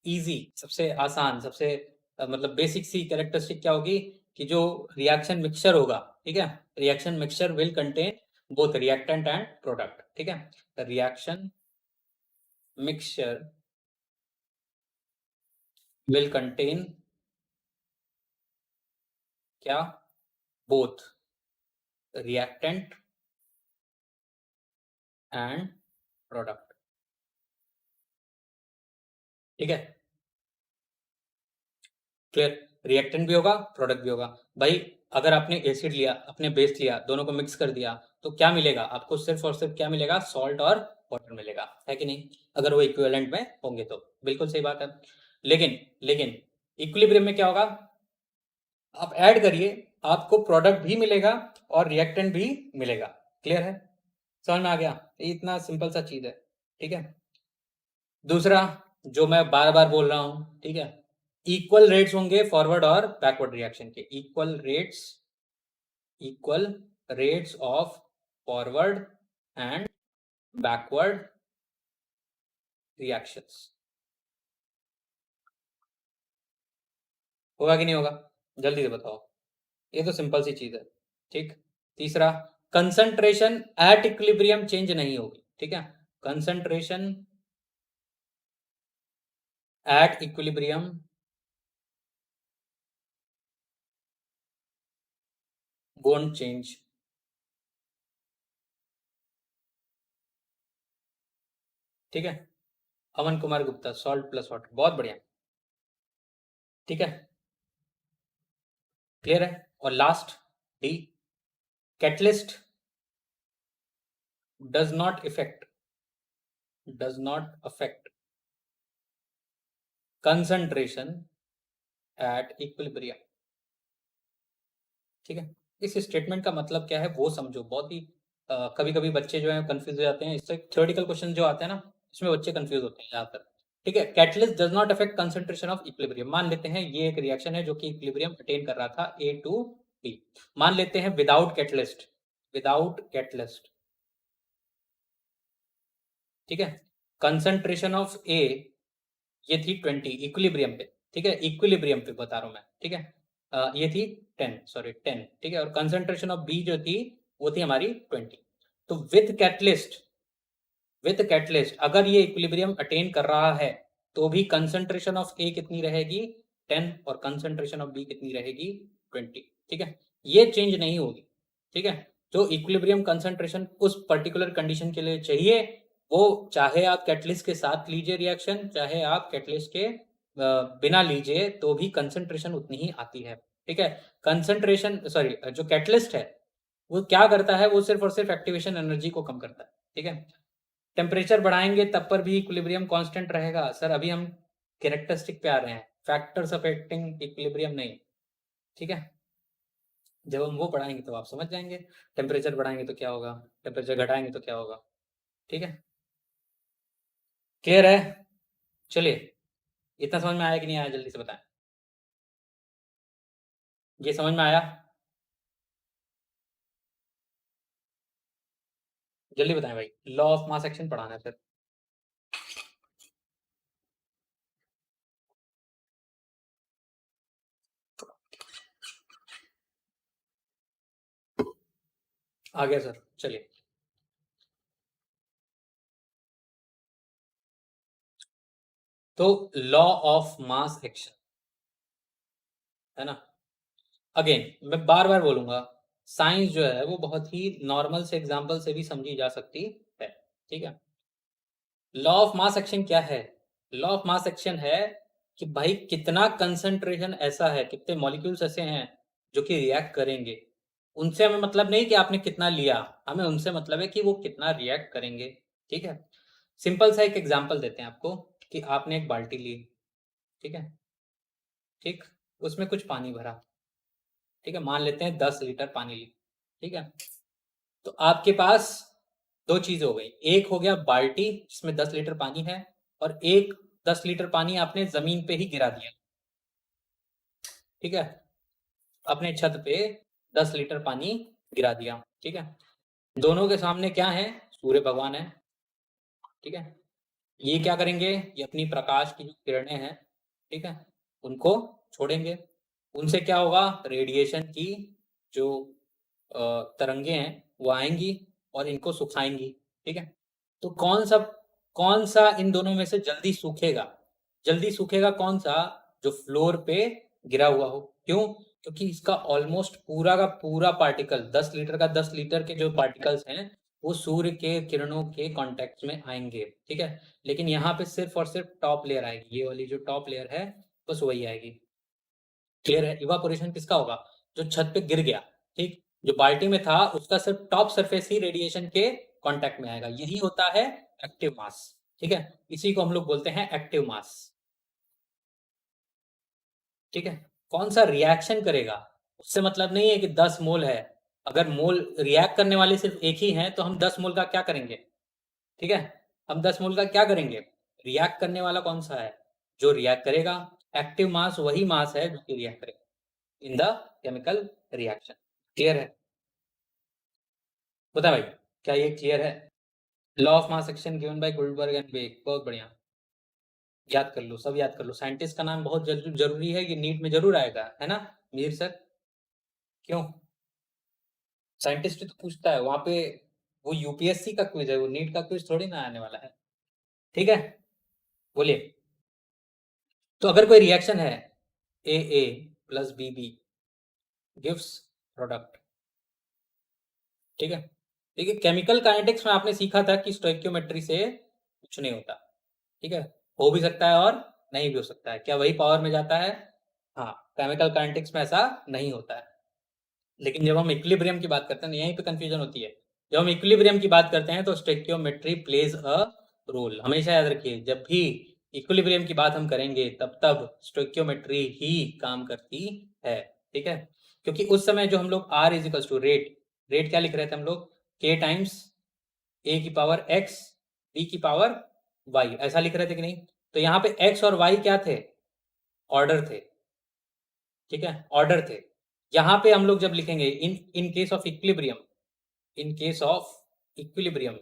इजी, सबसे आसान, सबसे मतलब बेसिक सी कैरेक्टरिस्टिक क्या होगी कि जो रिएक्शन मिक्सचर होगा, ठीक है, reaction mixture will contain both reactant and product, ठीक है। रिएक्शन मिक्सचर विल कंटेन क्या? बोथ रिएक्टेंट एंड प्रोडक्ट, ठीक है। क्लियर? रिएक्टेंट भी होगा, प्रोडक्ट भी होगा। भाई अगर आपने एसिड लिया, आपने बेस लिया, दोनों को मिक्स कर दिया, तो क्या मिलेगा आपको? सिर्फ और सिर्फ क्या मिलेगा? सॉल्ट और वाटर मिलेगा, है कि नहीं? अगर वो इक्विवेलेंट में होंगे तो बिल्कुल सही बात है। लेकिन लेकिन इक्विलिब्रियम में क्या होगा? आप ऐड करिए, आपको प्रोडक्ट भी मिलेगा और रिएक्टेंट भी मिलेगा। क्लियर है? समझ में आ गया? ये इतना सिंपल सा चीज है, ठीक है। दूसरा, जो मैं बार बार बोल रहा हूं, ठीक है, इक्वल रेट्स होंगे फॉरवर्ड और बैकवर्ड रिएक्शन के। Equal rates of forward and backward reactions. होगा कि नहीं होगा? जल्दी से बताओ, ये तो सिंपल सी चीज है, ठीक। तीसरा, कंसंट्रेशन एट इक्विलिब्रियम चेंज नहीं होगी, ठीक है। Concentration at equilibrium won't change, ठीक है। Aman Kumar Gupta, salt plus water, बहुत बढ़िया, ठीक है। क्लियर है? और last, D, catalyst does not effect, does not affect concentration at equilibrium, ठीक है। इस स्टेटमेंट का मतलब क्या है वो समझो, बहुत ही कभी कभी बच्चे जो है कंफ्यूज हो जाते हैं इससे। थ्योरेटिकल क्वेश्चन जो आते हैं ना, इसमें बच्चे कंफ्यूज होते हैं ज्यादातर, ठीक है। Catalyst does not affect concentration of equilibrium. मान लेते हैं ये एक रिएक्शन है जो कि इक्विलिब्रियम अटेन कर रहा था, ए टू बी। मान लेते हैं विदाउट कैटलिस्ट, विदाउट कैटलिस्ट, ठीक है। कंसंट्रेशन ऑफ ए ये थी 20 इक्विलिब्रियम पे, ठीक है, इक्विलिब्रियम पे बता रहा हूं मैं, ठीक है। ये थी 10, सॉरी 10, ठीक है। और कंसंट्रेशन ऑफ बी जो थी वो थी हमारी 20। तो विथ कैटलिस्ट अगर ये इक्विलिब्रियम अटेन कर रहा है तो भी कंसंट्रेशन ऑफ ए कितनी रहेगी? 10, और कंसंट्रेशन ऑफ बी कितनी रहेगी? 20, ठीक है। ये चेंज नहीं होगी, ठीक है। जो इक्विलिब्रियम कंसंट्रेशन उस पर्टिकुलर कंडीशन के लिए चाहिए, वो चाहे आप कैटलिस्ट के साथ लीजिए रिएक्शन, चाहे आप कैटलिस्ट के बिना लीजिए, तो भी कंसंट्रेशन उतनी ही आती है, ठीक है। कंसंट्रेशन, सॉरी, जो कैटलिस्ट है वो क्या करता है? वो सिर्फ और सिर्फ एक्टिवेशन एनर्जी को कम करता है, ठीक है। टेम्परेचर बढ़ाएंगे तब पर भी इक्विलिब्रियम कांस्टेंट रहेगा सर। अभी हम कैरेक्टरिस्टिक पे आ रहे हैं, फैक्टर्स अफेक्टिंग इक्विलिब्रियम नहीं, ठीक है। जब हम वो पढ़ाएंगे तो आप समझ जाएंगे। टेम्परेचर बढ़ाएंगे तो क्या होगा, टेम्परेचर घटाएंगे तो क्या होगा। ठीक है, क्लियर है। चलिए, इतना समझ में आया कि नहीं आया, जल्दी से बताएं। ये समझ में आया? जल्दी बताएं भाई, लॉ ऑफ मास एक्शन पढ़ाना है फिर। आ गया सर, चलिए। तो लॉ ऑफ मास एक्शन है ना। अगेन मैं बार बार बोलूंगा, साइंस जो है वो बहुत ही नॉर्मल से एग्जांपल से भी समझी जा सकती है। ठीक है, लॉ ऑफ मास एक्शन क्या है? लॉ ऑफ मास एक्शन है कि भाई कितना कंसंट्रेशन ऐसा है, कितने मॉलिक्यूल्स ऐसे हैं जो कि रिएक्ट करेंगे। उनसे हमें मतलब नहीं कि आपने कितना लिया, हमें उनसे मतलब है कि वो कितना रिएक्ट करेंगे। ठीक है, सिंपल सा एक एग्जांपल देते हैं आपको कि आपने एक बाल्टी ली। ठीक है, ठीक, उसमें कुछ पानी भरा। ठीक है, मान लेते हैं 10 लीटर पानी ली। ठीक है, तो आपके पास दो चीज हो गई, एक हो गया बाल्टी जिसमें 10 लीटर पानी है, और एक 10 लीटर पानी आपने जमीन पे ही गिरा दिया। ठीक है, अपने छत पे 10 लीटर पानी गिरा दिया। ठीक है, दोनों के सामने क्या है, सूर्य भगवान है। ठीक है, ये क्या करेंगे, ये अपनी प्रकाश की जो किरणें हैं, ठीक है, उनको छोड़ेंगे। उनसे क्या होगा, रेडिएशन की जो तरंगे हैं वो आएंगी और इनको सुखाएंगी। ठीक है, तो कौन सा इन दोनों में से जल्दी सूखेगा? जल्दी सूखेगा कौन सा, जो फ्लोर पे गिरा हुआ हो। क्यों? क्योंकि इसका ऑलमोस्ट पूरा का पूरा पार्टिकल, 10 लीटर का 10 लीटर के जो पार्टिकल्स हैं वो सूर्य के किरणों के कांटेक्ट में आएंगे। ठीक है, लेकिन यहाँ पे सिर्फ और सिर्फ टॉप लेयर आएगी, ये वाली जो टॉप लेयर है बस वही आएगी। क्लियर है? इवापोरेशन किसका होगा, जो छत पे गिर गया। ठीक, जो बाल्टी में था उसका सिर्फ टॉप सरफेस ही रेडिएशन के कांटेक्ट में आएगा, यही होता है एक्टिव मास। ठीक है, इसी को हम लोग बोलते हैं एक्टिव मास। ठीक है, कौन सा रिएक्शन करेगा, उससे मतलब नहीं है कि 10 मोल है। अगर मोल रिएक्ट करने वाले सिर्फ एक ही हैं तो हम 10 मोल का क्या करेंगे? ठीक है, हम 10 मोल का क्या करेंगे? रिएक्ट करने वाला कौन सा है, जो रिएक्ट करेगा। एक्टिव मास वही मास है जो कि रिएक्ट करेगा in the chemical reaction. Clear है? बता भाई, क्या ये क्लियर है? Law of mass action given by Guldberg and Beck, बहुत बढ़िया। याद कर लो, सब याद कर लो। साइंटिस्ट का नाम बहुत जरूरी है, कि नीट में जरूर आएगा, है ना मीर सर? क्यों? साइंटिस्ट तो पूछता है वहां पे, वो यूपीएससी का क्विज है, वो नीट का क्विज थोड़ी ना आने वाला है। ठीक है, बोलिए। तो अगर कोई रिएक्शन है, ए प्लस बी गिव्स प्रोडक्ट। ठीक है, देखिए केमिकल काइनेटिक्स में आपने सीखा था कि स्टोइकियोमेट्री से कुछ नहीं होता। ठीक है, हो भी सकता है और नहीं भी हो सकता है, क्या वही पावर में जाता है? हाँ, केमिकल काइनेटिक्स में ऐसा नहीं होता है। लेकिन जब हम इक्विलिब्रियम की बात करते हैं, यहीं पे कंफ्यूजन होती है। जब हम इक्विलिब्रियम की बात करते हैं तो स्टोइकियोमेट्री प्लेज अ रोल। हमेशा याद रखिए, जब भी इक्विलिब्रियम की बात हम करेंगे तब स्टोइकियोमेट्री ही काम करती है। ठीक है, क्योंकि उस समय जो हम लोग are is equal to rate, rate क्या लिख रहे थे हम लोग, के टाइम्स ए की पावर एक्स बी की पावर वाई, ऐसा लिख रहे थे कि नहीं? तो यहाँ पे एक्स और वाई क्या थे, ऑर्डर थे। ठीक है, ऑर्डर थे। यहाँ पे हम लोग जब लिखेंगे in in case of equilibrium, in case of equilibrium,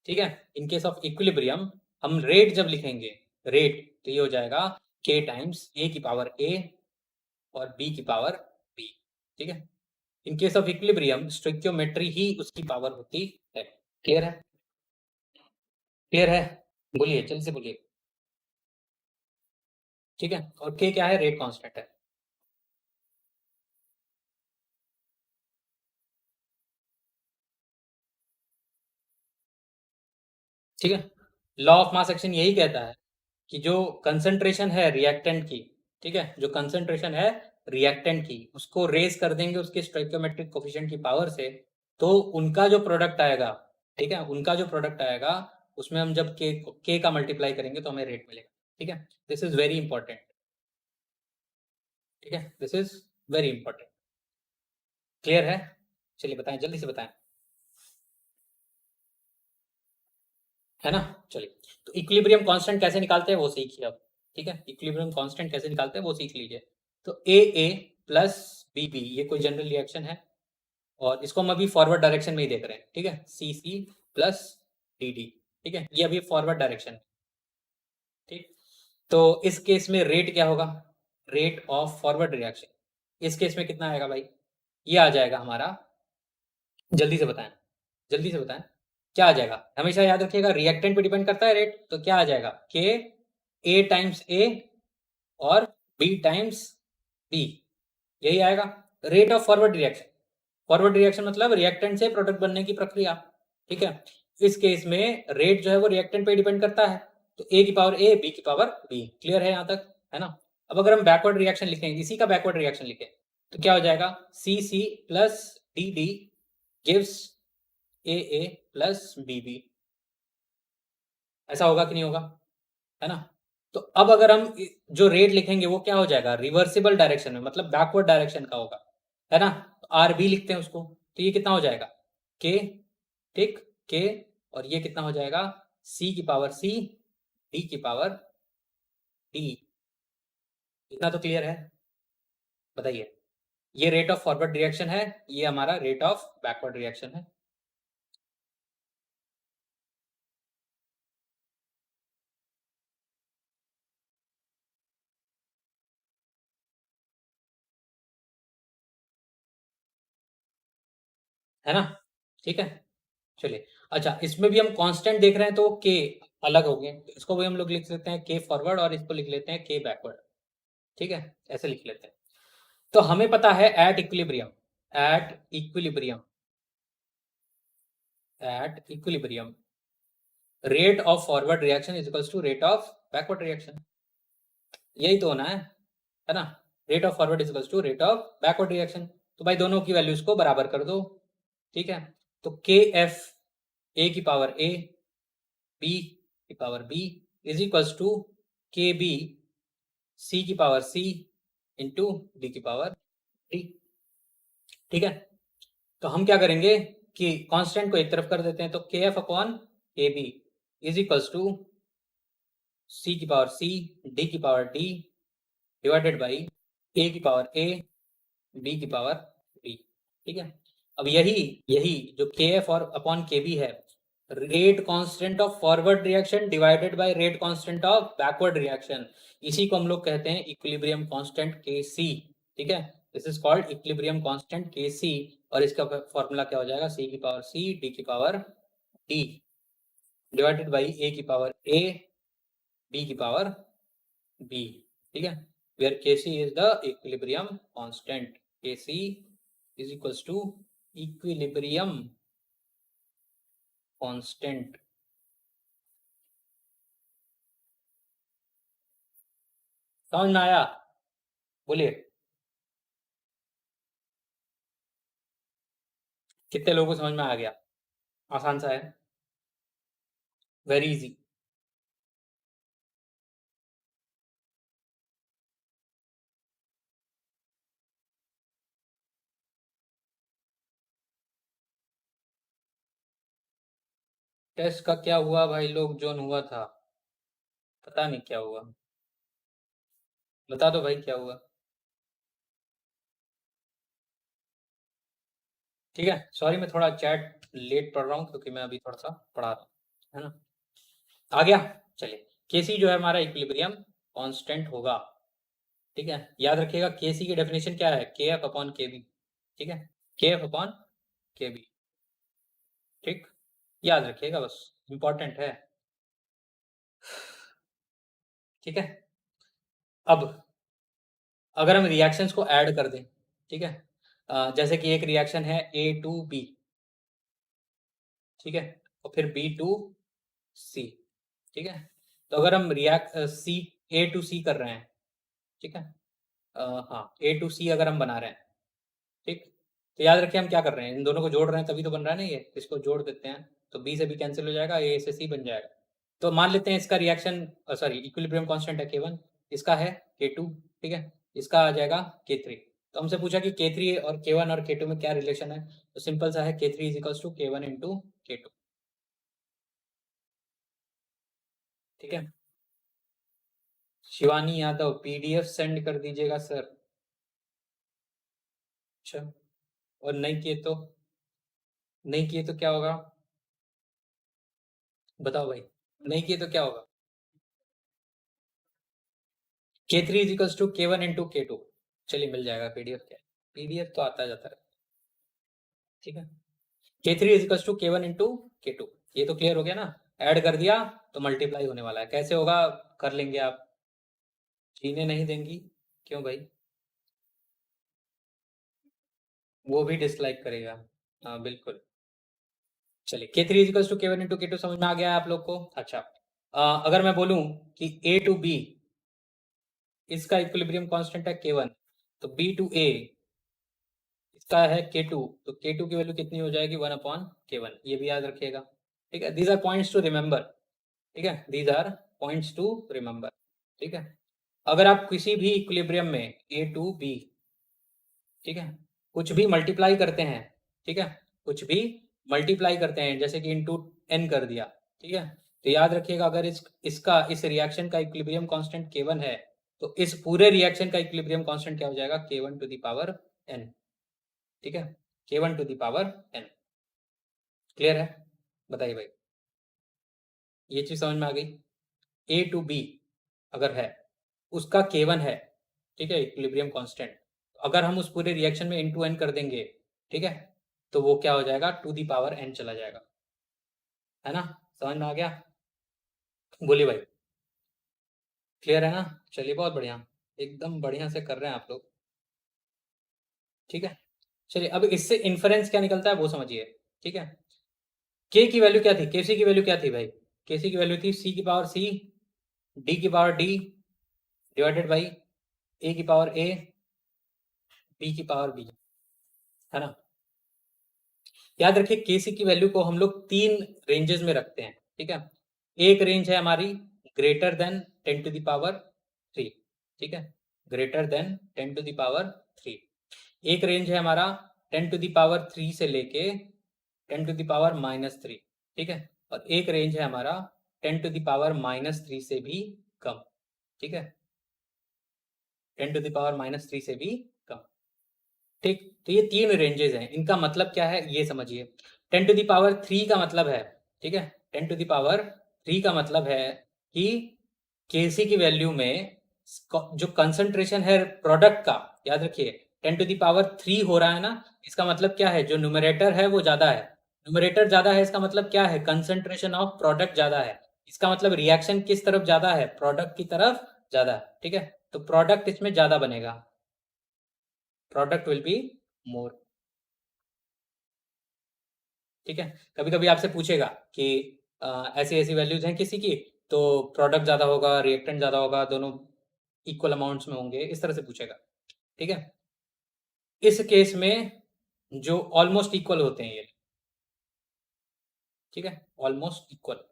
ठीक है, इन केस ऑफ इक्विलिब्रियम हम रेट जब लिखेंगे, रेट, तो ये हो जाएगा के टाइम्स ए की पावर ए और बी की पावर बी। ठीक है, in case of equilibrium stoichiometry ही उसकी पावर होती है। क्लियर है? क्लियर है? बोलिए, जल्दी से बोलिए। ठीक है, और के क्या है, रेट कांस्टेंट है। ठीक है, लॉ ऑफ मास एक्शन यही कहता है कि जो कंसंट्रेशन है रिएक्टेंट की, ठीक है, जो कंसंट्रेशन है रिएक्टेंट की, उसको रेज कर देंगे उसके स्टोइकियोमेट्रिक कोफिशिएंट की पावर से, तो उनका जो प्रोडक्ट आएगा, ठीक है, उनका जो प्रोडक्ट आएगा उसमें हम जब के का मल्टीप्लाई करेंगे तो हमें रेट मिलेगा। ठीक है, दिस इज वेरी इंपॉर्टेंट। ठीक है, this is very important. Clear है? चलिए बताएं, जल्दी से बताएं, है ना? चलिए, तो इक्विलिब्रियम कांस्टेंट कैसे निकालते हैं वो सीखिए अब। ठीक है, इक्विलिब्रियम कांस्टेंट कैसे निकालते हैं वो सीख लीजिए। तो ए ए प्लस बी बी, ये कोई जनरल रिएक्शन है और इसको हम अभी फॉरवर्ड डायरेक्शन में ही देख रहे हैं। ठीक है, सी सी प्लस डी डी। ठीक है, ये अभी फॉरवर्ड डायरेक्शन। ठीक, तो इस केस में रेट क्या होगा? रेट ऑफ फॉरवर्ड रिएक्शन इस केस में कितना आएगा भाई? ये आ जाएगा हमारा, जल्दी से बताएं, जल्दी से बताएं, क्या आ जाएगा? हमेशा याद रखिएगा रिएक्टेंट पे डिपेंड करता है रेट, तो क्या आ जाएगा? के ए टाइम्स ए और बी टाइम्स बी, यही आएगा rate of forward reaction. Forward reaction मतलब रिएक्टेंट से प्रोडक्ट बनने की प्रक्रिया। ठीक है, इस केस में रेट जो है वो रिएक्टेंट पे डिपेंड करता है, तो ए की पावर ए, बी की पावर बी। क्लियर है यहाँ तक, है ना? अब अगर हम बैकवर्ड रिएक्शन लिखें, इसी का बैकवर्ड रिएक्शन लिखें, तो क्या हो जाएगा? C C plus D D gives A A plus B B. ऐसा होगा कि नहीं होगा? है ना? तो अब अगर हम जो रेट लिखेंगे वो क्या हो जाएगा? रिवर्सिबल डायरेक्शन में, मतलब बैकवर्ड डायरेक्शन का होगा, है ना? आर बी लिखते हैं उसको, तो ये कितना हो जाएगा? के। ठीक, के, और ये कितना हो जाएगा? सी की पावर सी, डी की पावर डी। इतना तो क्लियर है? बताइए, ये रेट ऑफ फॉरवर्ड रिएक्शन है, ये हमारा रेट ऑफ बैकवर्ड रिएक्शन है ना? ठीक है, चलिए। अच्छा, इसमें भी हम कांस्टेंट देख रहे हैं तो के अलग हो गए, तो इसको भी हम लोग लिख सकते हैं के फॉरवर्ड और इसको लिख लेते हैं के बैकवर्ड। ठीक है, ऐसे लिख लेते हैं। तो हमें पता है at equilibrium, at equilibrium, at equilibrium rate of forward reaction is equals to rate of backward reaction. यही तो होना है ना? Rate of forward is equals to rate of backward reaction. तो भाई दोनों की वैल्यूज को बराबर कर दो। ठीक है, तो के एफ ए की पावर ए, बी की power B is equals to K B C की पावर सी इंटू डी की पावर डी। ठीक है, तो हम क्या करेंगे कि कांस्टेंट को एक तरफ कर देते हैं, तो K F upon A B is equals to C की पावर सी, डी की power D divided by A की पावर ए, बी की पावर बी। ठीक है, अब यही यही जो के एफ और अपॉन के बी है, rate constant of forward reaction divided by rate constant of backward reaction, इसी को हम लोग कहते हैं इक्विलिब्रियम कांस्टेंट के सी। ठीक है, this is called equilibrium constant के सी, और इसका फॉर्मूला क्या हो जाएगा? सी की पावर सी, डी की power D divided by A की पावर ए, बी की पावर बी। ठीक है, where Kc is the equilibrium constant. Kc is equals to equilibrium constant. समझ में आया? बोलिए, कितने लोगों को समझ में आ गया? आसान सा है, वेरी इजी। टेस्ट का क्या हुआ भाई लोग? जोन हुआ था, पता नहीं क्या हुआ, बता दो भाई क्या हुआ। ठीक है, सॉरी मैं थोड़ा चैट लेट पढ़ रहा हूँ क्योंकि मैं अभी थोड़ा सा पढ़ा रहा हूँ, है ना? आ गया? चलिए, केसी जो है हमारा इक्विलिब्रियम कांस्टेंट होगा। ठीक है, याद रखिएगा केसी की डेफिनेशन क्या है? के एफ अपॉन के बी। ठीक है, के एफ अपॉन के बी। ठीक, याद रखिएगा, बस इंपॉर्टेंट है। ठीक है, अब अगर हम रिएक्शंस को ऐड कर दें, ठीक है, जैसे कि एक रिएक्शन है ए टू बी, ठीक है, और फिर बी टू सी। ठीक है, तो अगर हम रिएक्ट सी ए टू सी कर रहे हैं, ठीक है, हाँ ए टू सी अगर हम बना रहे हैं, ठीक, तो याद रखिए हम क्या कर रहे हैं, इन दोनों को जोड़ रहे हैं तभी तो बन रहा है ना ये, इसको जोड़ देते हैं तो बी से बी कैंसिल हो जाएगा, ए से सी बन जाएगा। तो मान लेते हैं इसका रिएक्शन सॉरी इक्विलिब्रियम कांस्टेंट है K1, इसका है K2। ठीक है, इसका आ जाएगा K3। तो हमसे पूछा कि K3 और K1 और K2 में क्या रिलेशन है, तो सिंपल सा है, K3 is equals to K1 into K2। ठीक है, शिवानी यादव PDF सेंड कर दीजिएगा सर। अच्छा, और नहीं किए तो क्या होगा, बताओ भाई, नहीं किए तो क्या होगा? K3 is equals to K1 into K2। चलिए मिल जाएगा PDF, क्या PDF तो आता जाता है। ठीक है, K3 is equals to K1 into K2, ये तो क्लियर हो गया ना। ऐड कर दिया तो मल्टीप्लाई होने वाला है, कैसे होगा कर लेंगे आप। जीने नहीं देंगी, क्यों भाई? वो भी डिसलाइक करेगा, हाँ बिल्कुल। चलिए K3 is equals to K1 into K2 समझ में आ गया है आप लोग को? अच्छा, अगर मैं बोलूं कि A टू B इसका इक्विलिब्रियम कांस्टेंट है K1, तो B टू A इसका है K2, तो K2 की वैल्यू कितनी हो जाएगी, 1 अपॉन K1, ये भी याद रखिएगा। ठीक है, these are points to remember. ठीक है, these are points to remember. ठीक है, अगर आप किसी भी इक्विलिब्रियम में A टू B, ठीक है, कुछ भी मल्टीप्लाई करते हैं, ठीक है, कुछ भी मल्टीप्लाई करते हैं, जैसे कि इनटू n कर दिया, ठीक है, तो याद रखिएगा अगर इसका इस रिएक्शन का इक्विलिब्रियम कांस्टेंट K1 है, तो इस पूरे रिएक्शन का इक्विलिब्रियम कांस्टेंट क्या हो जाएगा, K1 to the power n। ठीक है, K1 to the power n। Clear है? बताइए भाई, ये चीज समझ में आ गई? A टू B अगर है, उसका K1 है, ठीक है, इक्विलिब्रियम कांस्टेंट, अगर हम उस पूरे रिएक्शन में इनटू n कर देंगे, ठीक है, तो वो क्या हो जाएगा, टू दी पावर n चला जाएगा, है ना? समझ में आ गया? बोलिए भाई, क्लियर है ना? चलिए बहुत बढ़िया, एकदम बढ़िया से कर रहे हैं आप लोग। ठीक है, चलिए अब इससे इन्फरेंस क्या निकलता है वो समझिए। ठीक है, k की वैल्यू क्या थी, kc की वैल्यू क्या थी भाई? kc की वैल्यू थी c की पावर c, d की power d divided by a की पावर a, b की पावर b, है ना? याद रखिए केसी की वैल्यू को हम लोग 3 रेंजेस में रखते हैं। ठीक है, एक रेंज है हमारी greater than 10 to the power 3। ठीक है, greater than 10 to the power 3। एक रेंज है हमारा 10 टू द पावर 3 से लेके 10 टू द पावर -3। ठीक है, और एक रेंज है हमारा 10 टू द पावर -3 से भी कम। ठीक है, 10 टू द पावर -3 से भी कम। ठीक, तो ये 3 रेंजेस हैं, इनका मतलब क्या है ये समझिए। 10 टू द पावर 3 का मतलब है, ठीक है, 10 टू द पावर 3 का मतलब है कि केसी की वैल्यू में जो कंसंट्रेशन है प्रोडक्ट का, याद रखिए 10 टू द पावर 3 हो रहा है ना, इसका मतलब क्या है, जो न्यूमरेटर है वो ज्यादा है। न्यूमरेटर ज्यादा है इसका मतलब क्या है, कंसंट्रेशन ऑफ प्रोडक्ट ज्यादा है। इसका मतलब रिएक्शन किस तरफ ज्यादा है, प्रोडक्ट की तरफ ज्यादा है। ठीक है, तो प्रोडक्ट इसमें ज्यादा बनेगा, प्रोडक्ट विल बी मोर। ठीक है, कभी कभी आपसे पूछेगा कि ऐसी ऐसी वैल्यूज हैं किसी की, तो प्रोडक्ट ज्यादा होगा रिएक्टेंट ज्यादा होगा, दोनों इक्वल अमाउंट्स में होंगे, इस तरह से पूछेगा। ठीक है, इस केस में जो ऑलमोस्ट इक्वल होते हैं ये, ठीक है, ऑलमोस्ट इक्वल।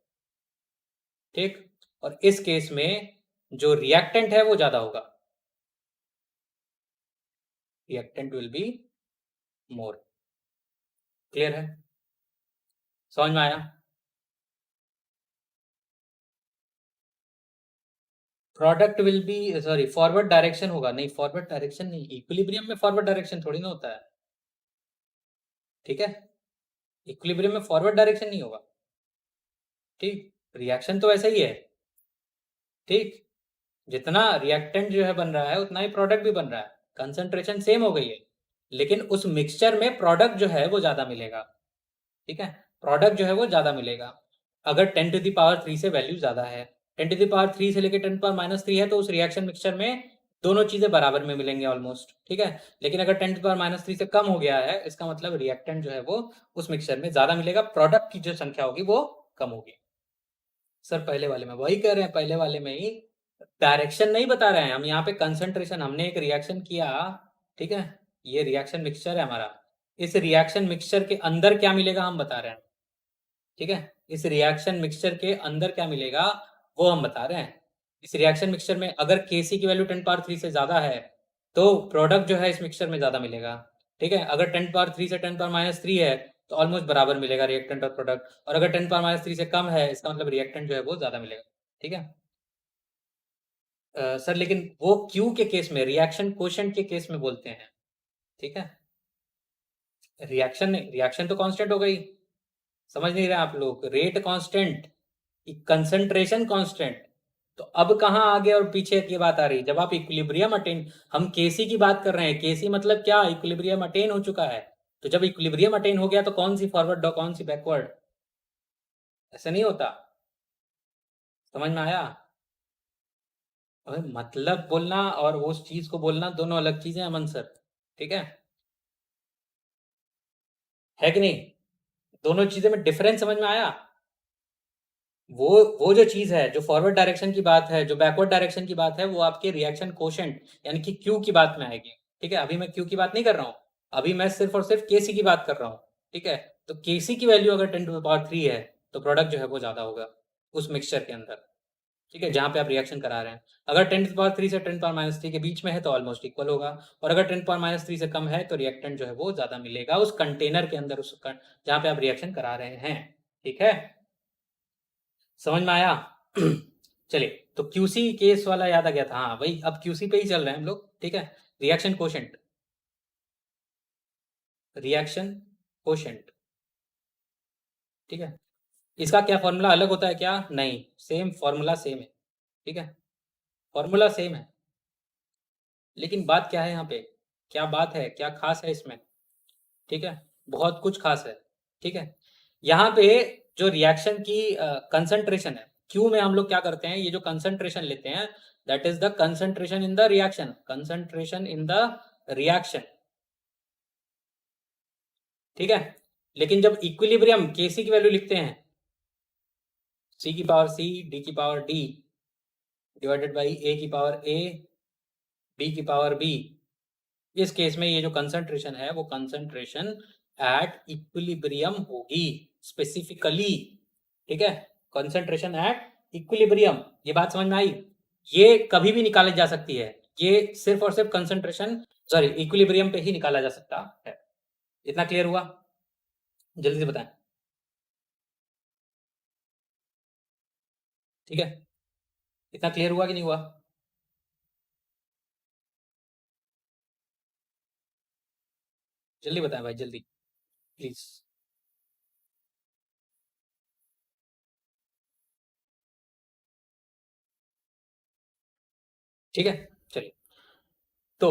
ठीक, और इस केस में जो रिएक्टेंट है वो ज्यादा होगा, reactant will be more. Clear है? समझ में आया? Product will be, sorry forward direction होगा, नहीं फॉरवर्ड डायरेक्शन नहीं, इक्विलिब्रियम में फॉरवर्ड डायरेक्शन थोड़ी ना होता है। ठीक है, इक्विलिब्रियम में फॉरवर्ड डायरेक्शन नहीं होगा। ठीक, रिएक्शन तो वैसा ही है। ठीक, जितना रिएक्टेंट जो है बन रहा है उतना ही प्रोडक्ट भी बन रहा है, कंसंट्रेशन सेम हो गई है, लेकिन उस मिक्सचर में प्रोडक्ट जो है वो ज्यादा मिलेगा। ठीक है, प्रोडक्ट जो है वो ज्यादा मिलेगा। अगर 10 टू द पावर 3 से वैल्यू ज्यादा है, 10 टू द पावर 3 से लेकर 10 टू पावर -3 है, तो उस रिएक्शन मिक्सचर में दोनों चीजें बराबर में मिलेंगे ऑलमोस्ट। ठीक है, लेकिन अगर 10 टू पावर -3 से कम हो गया है, इसका मतलब रिएक्टेंट जो है वो उस मिक्सचर में ज्यादा मिलेगा, प्रोडक्ट की जो संख्या होगी वो कम होगी। सर पहले वाले में वही कह रहे हैं, पहले वाले में ही डायरेक्शन नहीं बता रहे हैं हम, यहाँ पे कंसंट्रेशन, हमने एक रिएक्शन किया, ठीक है, ये रिएक्शन मिक्सचर है हमारा, इस रिएक्शन मिक्सचर के अंदर क्या मिलेगा हम बता रहे हैं। ठीक है, इस रिएक्शन मिक्सचर के अंदर क्या मिलेगा वो हम बता रहे हैं। इस रिएक्शन मिक्सचर में अगर Kc की वैल्यू 10 पावर 3 से ज्यादा है, तो प्रोडक्ट जो है इस मिक्सचर में ज़्यादा मिलेगा, ठीक है। अगर 10⁻³ से 10⁻³ है तो ऑलमोस्ट बराबर मिलेगा रिएक्टेंट और प्रोडक्ट, और अगर 10⁻³ से कम है इसका मतलब रिएक्टेंट जो है वो ज़्यादा मिलेगा, ठीक है। सर लेकिन वो क्यू के केस में, रिएक्शन कोशेंट के केस में बोलते हैं, ठीक है। रिएक्शन नहीं, रिएक्शन तो कांस्टेंट हो गई, समझ नहीं रहे आप लोग। Rate constant, concentration constant. तो अब कहाँ आगे और पीछे की बात आ रही, जब आप इक्विलिब्रियम अटेन, हम केसी की बात कर रहे हैं, केसी मतलब क्या, इक्विलिब्रियम अटेन हो चुका है। तो जब इक्विलिब्रियम अटेन हो गया तो कौन सी फॉरवर्ड और कौन सी बैकवर्ड, ऐसा नहीं होता। समझ में आया। अबे मतलब बोलना और उस चीज को बोलना दोनों अलग चीजें हैं अमन सर, ठीक है कि नहीं। दोनों चीजें में डिफरेंस समझ में आया। वो जो चीज है जो फॉरवर्ड डायरेक्शन की बात है, जो बैकवर्ड डायरेक्शन की बात है, वो आपके रिएक्शन कोशेंट यानी कि क्यू की बात में आएगी, ठीक है। अभी मैं क्यू की बात नहीं कर रहा हूँ, अभी मैं सिर्फ और सिर्फ केसी की बात कर रहा हूँ, ठीक है। तो केसी की वैल्यू अगर 10⁻³ है तो प्रोडक्ट जो है वो ज्यादा होगा उस मिक्सचर के अंदर, ठीक है, जहां पे आप रिएक्शन करा रहे हैं। अगर 10⁻³ से 10⁻³ के बीच में है तो ऑलमोस्ट इक्वल होगा, और अगर 10⁻³ से कम है तो रिएक्टेंट जो है वो ज्यादा मिलेगा उस कंटेनर के अंदर, उस जहां पे आप रिएक्शन करा रहे हैं, ठीक है। समझ में आया। चलिए, तो क्यूसी केस वाला याद आ गया था, हाँ भाई अब क्यूसी पे ही चल रहे हैं हम लोग, ठीक है। रिएक्शन कोशेंट, रिएक्शन कोशेंट, ठीक है। इसका क्या फॉर्मूला अलग होता है क्या, नहीं, सेम फॉर्मूला सेम है, ठीक है। फॉर्मूला सेम है, लेकिन बात क्या है यहाँ पे, क्या बात है, क्या खास है इसमें, ठीक है। बहुत कुछ खास है, ठीक है। यहाँ पे जो रिएक्शन की कंसंट्रेशन है, क्यू में हम लोग क्या करते हैं, ये जो कंसंट्रेशन लेते हैं, that is the concentration in the reaction, concentration in the reaction, ठीक है। लेकिन जब इक्विलिब्रियम केसी की वैल्यू लिखते हैं, सी की पावर सी, डी की power D, divided by A की पावर ए, बी की पावर बी, इस केस में ये जो कंसंट्रेशन है वो कंसंट्रेशन एट इक्विलिब्रियम होगी स्पेसिफिकली, ठीक है। कंसंट्रेशन एट इक्विलिब्रियम, ये बात समझ में आई। ये कभी भी निकाली जा सकती है, ये सिर्फ और सिर्फ कंसंट्रेशन, सॉरी, इक्विलिब्रियम पे ही निकाला जा सकता है। इतना क्लियर हुआ, जल्दी से बताएं, ठीक है। इतना क्लियर हुआ कि नहीं हुआ। जल्दी बताएं भाई, जल्दी प्लीज। ठीक है, चलिए। तो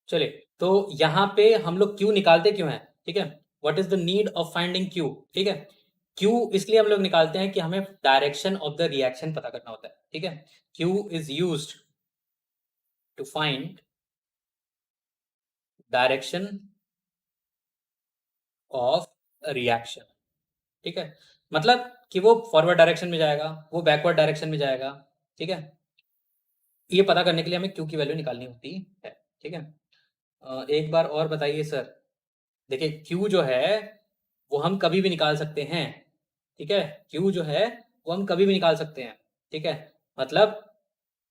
चलिए, तो यहाँ पे हम लोग क्यू निकालते क्यों हैं, ठीक है। What is the need of finding Q, ठीक है। क्यू इसलिए हम लोग निकालते हैं कि हमें डायरेक्शन ऑफ द रिएक्शन पता करना होता है, ठीक है। Q is used to find direction of reaction, ठीक है। मतलब कि वो फॉरवर्ड डायरेक्शन में जाएगा, वो बैकवर्ड डायरेक्शन में जाएगा, ठीक है। ये पता करने के लिए हमें क्यू की वैल्यू निकालनी होती है, ठीक है। एक बार और बताइए सर। देखिए क्यू जो है वो हम कभी भी निकाल सकते हैं, ठीक है। क्यू जो है वो हम कभी भी निकाल सकते हैं, ठीक है। मतलब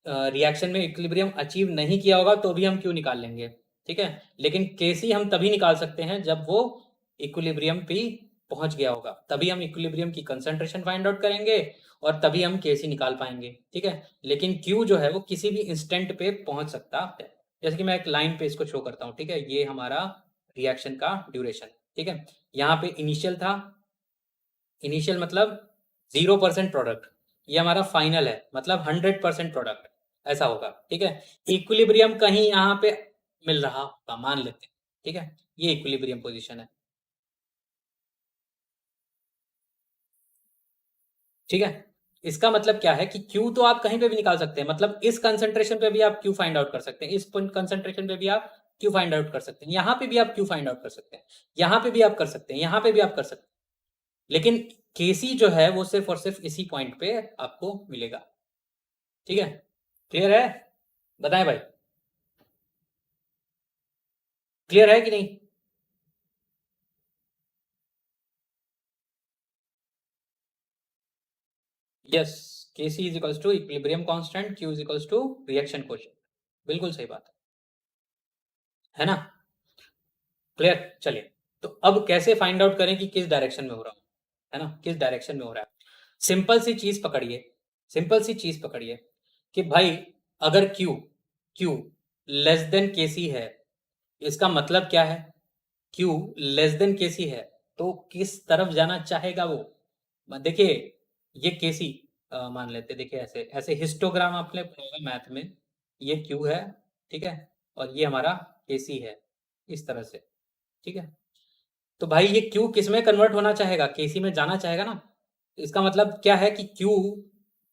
रिएक्शन में इक्विलिब्रियम अचीव नहीं किया होगा तो भी हम क्यू निकाल लेंगे, ठीक है। लेकिन केसी हम तभी निकाल सकते हैं जब वो इक्विलिब्रियम पे पहुंच गया होगा, तभी हम इक्विलिब्रियम की कंसंट्रेशन फाइंड आउट करेंगे और तभी हम केसी निकाल पाएंगे, ठीक है। लेकिन क्यू जो है वो किसी भी इंस्टेंट पे पहुंच सकता है। जैसे कि मैं एक लाइन पे इसको शो करता हूँ, ठीक है। ये हमारा रिएक्शन का ड्यूरेशन, ठीक है। यहाँ पे इनिशियल था, इनिशियल मतलब 0% प्रोडक्ट, ये हमारा फाइनल है मतलब 100% प्रोडक्ट, ऐसा होगा, ठीक है। इक्विलिब्रियम कहीं यहाँ पे मिल रहा होगा मान लेते हैं, ठीक है। ये इक्विलिब्रियम पोजीशन है, ठीक है। इसका मतलब क्या है कि Q तो आप कहीं पे भी निकाल सकते हैं, मतलब इस कंसंट्रेशन पे भी आप Q फाइंड आउट कर सकते हैं, इस कंसंट्रेशन पे भी आप Q फाइंड आउट कर सकते हैं, यहाँ पे भी आप Q फाइंड आउट कर सकते हैं, यहाँ पे भी आप कर सकते हैं, यहाँ पे भी आप कर सकते हैं। लेकिन केसी जो है वो सिर्फ और सिर्फ इसी पॉइंट पे आपको मिलेगा, ठीक है। क्लियर है, बताएं भाई, क्लियर है कि नहीं। Yes, Kc is equals to equilibrium constant, Q is equals to reaction coefficient. बिल्कुल सही बात है ना? क्लियर? चलिए, तो अब कैसे फाइंड आउट करें कि किस डायरेक्शन में हो रहा हूं, है ना? किस डायरेक्शन में हो रहा है। सिंपल सी चीज पकड़िए, सिंपल सी चीज पकड़िए कि भाई अगर Q लेस देन Kc है, इसका मतलब क्या है? Q लेस देन Kc है तो किस तरफ जाना चाहेगा वो? देखिए, ये Kc मान लेते, देखिए ऐसे ऐसे हिस्टोग्राम आपने पढ़ा होगा मैथ में, ये Q है, ठीक है, और ये हमारा Kc है, इस तरह से, ठीक है। तो भाई ये Q किस में कन्वर्ट होना चाहेगा? Kc में जाना चाहेगा ना। इसका मतलब क्या है कि Q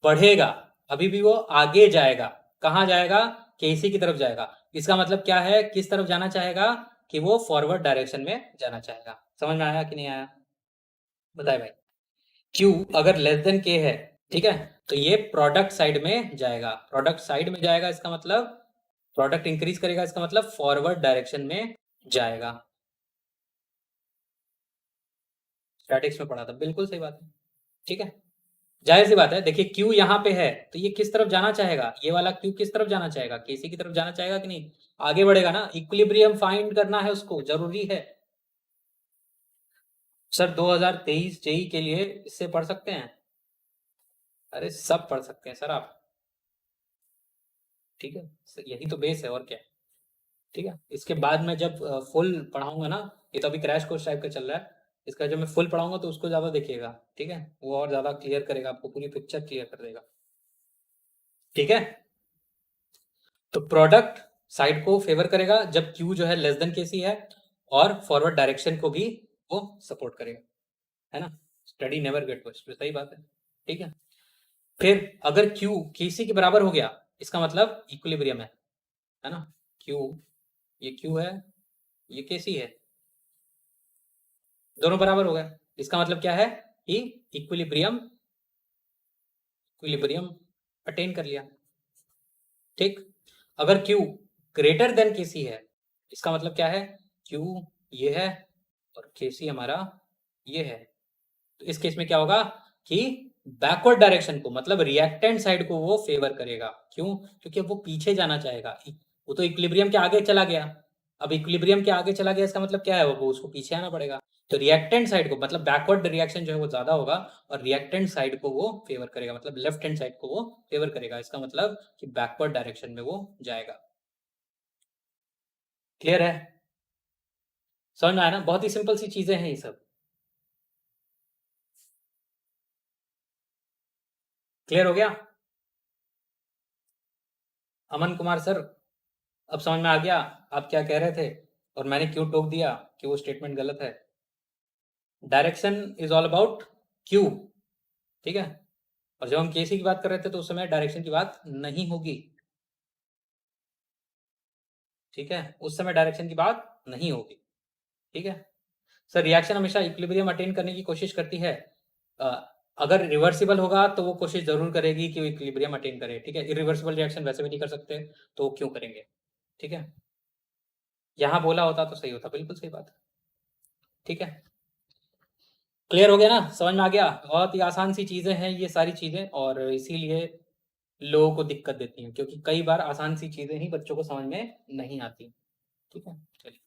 बढ़ेगा, अभी भी वो आगे जाएगा। कहाँ जाएगा? Kc की तरफ जाएगा। इसका मतलब क्या है? किस तरफ जाना चाहेगा? कि वो फॉरवर्ड डायरेक्शन में जाना चाहेगा। समझ में आया कि नहीं आया? बताए भाई। Q अगर लेस देन K है, ठीक है, तो ये प्रोडक्ट साइड में जाएगा। प्रोडक्ट साइड में जाएगा इसका मतलब प्रोडक्ट इंक्रीज करेगा, इसका मतलब फॉरवर्ड डायरेक्शन में जाएगा। स्टैटिक्स में पढ़ा था, बिल्कुल सही बात है, ठीक है। जाहिर सी बात है, देखिए Q यहाँ पे है तो ये किस तरफ जाना चाहेगा? ये वाला Q किस तरफ जाना चाहेगा? Kc की तरफ जाना चाहेगा कि नहीं? आगे बढ़ेगा ना। इक्विलिब्रियम फाइंड करना है उसको, जरूरी है। सर 2023 जेई के लिए इससे पढ़ सकते हैं? अरे सब पढ़ सकते हैं सर आप, ठीक है, यही तो बेस है और क्या है, ठीक है। इसके बाद में जब फुल पढ़ाऊंगा ना, ये तो अभी क्रैश कोर्स टाइप का चल रहा है, इसका जब मैं फुल पढ़ाऊंगा तो उसको ज्यादा देखिएगा, ठीक है, वो और ज्यादा क्लियर करेगा, आपको पूरी पिक्चर क्लियर कर देगा, ठीक है। तो प्रोडक्ट साइड को फेवर करेगा जब Q जो है लेस देन Kc है, और फॉरवर्ड डायरेक्शन को भी वो सपोर्ट करेगा, है ना। स्टडी नेवर गेट वेस्ट, सही बात है, ठीक है। फिर अगर Q Kc के बराबर हो गया, इसका मतलब इक्विलिब्रियम है ना। Q, ये Q है, ये Kc है, दोनों बराबर हो गए, इसका मतलब क्या है कि इक्विलिब्रियम इक्विलिब्रियम अटेन कर लिया, ठीक। अगर Q ग्रेटर देन Kc है, इसका मतलब क्या है? Q ये है और Kc हमारा ये है, तो इस केस में क्या होगा कि बैकवर्ड डायरेक्शन को, मतलब रिएक्टेंट साइड को वो फेवर करेगा। क्यों? क्योंकि अब वो पीछे जाना चाहेगा, वो तो इक्विलिब्रियम के आगे चला गया। अब इक्विलिब्रियम के आगे चला गया, इसका मतलब क्या है? वो उसको पीछे आना पड़ेगा। तो रिएक्टेंट साइड को, मतलब बैकवर्ड रिएक्शन जो है वो ज्यादा होगा, और रिएक्टेंट साइड को वो फेवर करेगा, मतलब लेफ्ट हैंड साइड को वो फेवर करेगा। इसका मतलब कि बैकवर्ड डायरेक्शन में वो जाएगा। क्लियर है? समझ में आया ना? बहुत ही सिंपल सी चीजें हैं ये सब। क्लियर हो गया? अमन कुमार सर, अब समझ में आ गया आप क्या कह रहे थे और मैंने क्यों टोक दिया कि वो स्टेटमेंट गलत है। Direction is all about Q, ठीक है। और जब हम केसी की बात कर रहे थे तो उस समय डायरेक्शन की बात नहीं होगी, ठीक है, उस समय डायरेक्शन की बात नहीं होगी, ठीक है। सर रिएक्शन हमेशा इक्विलिब्रियम अटेन करने की कोशिश करती है। अ, अगर रिवर्सिबल होगा तो वो कोशिश जरूर करेगी कि वो इक्विलिब्रियम अटेन करे, ठीक है। इरिवर्सिबल रिएक्शन वैसे भी नहीं कर सकते, तो क्यों करेंगे, ठीक है। यहाँ बोला होता तो सही होता, बिल्कुल सही बात है, ठीक है। क्लियर हो गया ना? समझ में आ गया? बहुत ही आसान सी चीजें हैं ये सारी चीजें, और इसीलिए लोगों को दिक्कत देती हैं, क्योंकि कई बार आसान सी चीजें ही बच्चों को समझ में नहीं आती, ठीक है। चलिए,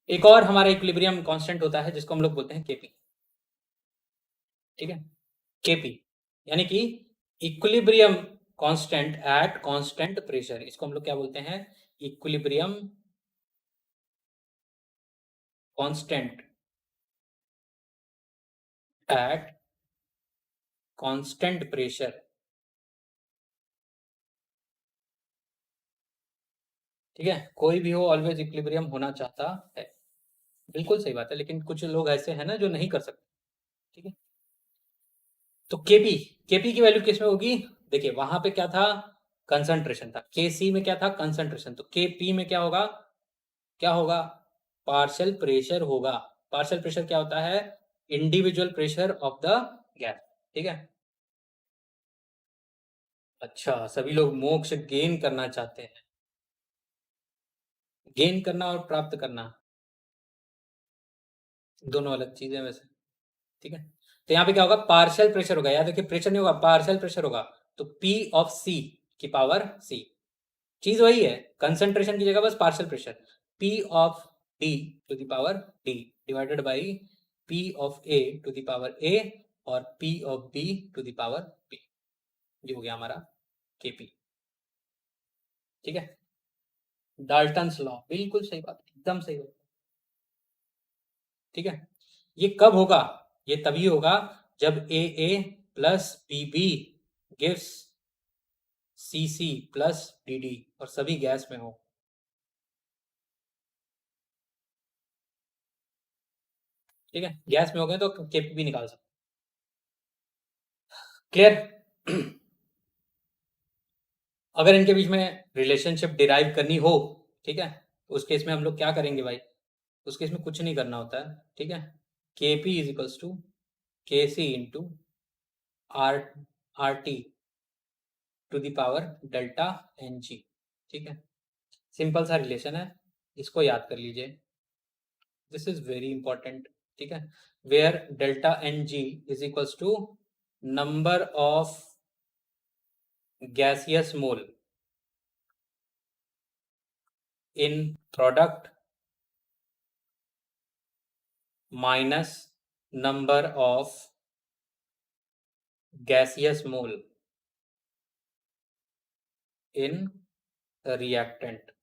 एक और हमारा इक्विलिब्रियम कांस्टेंट होता है जिसको हम लोग बोलते हैं केपी, ठीक है। केपी यानी कि equilibrium constant at constant pressure, इसको हम लोग क्या बोलते हैं? Equilibrium constant at constant pressure, ठीक है। कोई भी हो ऑलवेज इक्विलिब्रियम होना चाहता है, बिल्कुल सही बात है, लेकिन कुछ लोग ऐसे हैं ना जो नहीं कर सकते, ठीक है। तो केपी, केपी की वैल्यू किस में होगी? देखिए वहां पे क्या था? कंसंट्रेशन था। केसी में क्या था? कंसंट्रेशन। तो केपी में क्या होगा? क्या होगा? पार्शियल प्रेशर होगा। पार्शियल प्रेशर क्या होता है? Individual pressure of the gas, ठीक है। अच्छा, सभी लोग मोक्ष गेन करना चाहते हैं। गेन करना और प्राप्त करना दोनों अलग चीजें वैसे, ठीक है। तो यहाँ पे क्या होगा? पार्शियल प्रेशर होगा, याद रखिए, प्रेशर नहीं होगा, पार्शियल प्रेशर होगा। तो P ऑफ C की पावर C, चीज वही है, कंसंट्रेशन की जगह बस partial pressure, P of D to the power D divided by P of A to the power A और P of B to the power B, ये हो गया हमारा Kp। ठीक है, डाल्टन्स लॉ, बिल्कुल सही बात, एकदम सही बात। ठीक है, ये कब होगा? ये तभी होगा जब AA plus BB gives CC plus DD और सभी गैस में हो। ठीक है, गैस में हो गए तो Kp भी निकाल सकते। क्लियर? अगर इनके बीच में रिलेशनशिप डिराइव करनी हो, ठीक है, तो उस केस में हम लोग क्या करेंगे भाई? उस केस में कुछ नहीं करना होता है। ठीक है, Kp is equals to Kc into R T to the power delta N G. ठीक है, सिंपल सा रिलेशन है, इसको याद कर लीजिए, दिस इज वेरी इंपॉर्टेंट। ठीक है, where delta N G is equals to number of gaseous mole in product minus number of gaseous mole in reactant।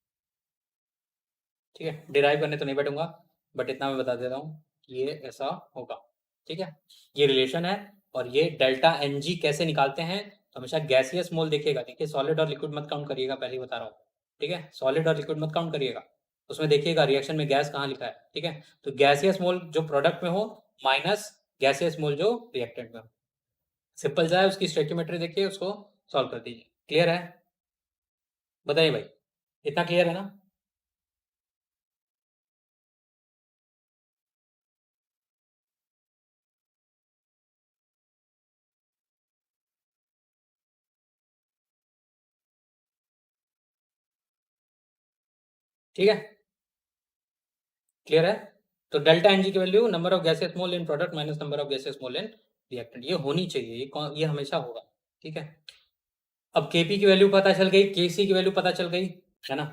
ठीक है, डिराइव करने तो नहीं बैठूंगा, बट इतना मैं बता देता हूँ, ये ऐसा होगा। ठीक है, ये रिलेशन है, और ये डेल्टा एन जी कैसे निकालते हैं, तो हमेशा गैसियस मोल देखिएगा। देखिए, सॉलिड और लिक्विड मत काउंट करिएगा, पहले ही बता रहा हूँ। ठीक है, सॉलिड और लिक्विड मत काउंट करिएगा, उसमें देखिएगा रिएक्शन में गैस कहाँ लिखा है। ठीक है, तो गैसियस मोल जो प्रोडक्ट में हो माइनस गैसियस मोल जो रिएक्टेंट में हो। सिंपल सा है, उसकी स्टोइकियोमेट्री देखिए, उसको सॉल्व कर दीजिए। क्लियर है? बताइए भाई, इतना क्लियर है ना? ठीक है, क्लियर है? तो डेल्टा एनजी की value number of gases mole in product minus number of gases mole in reactant, ये होनी चाहिए, ये हमेशा होगा। ठीक है, अब केपी की वैल्यू पता चल गई, केसी की वैल्यू पता चल गई, है ना?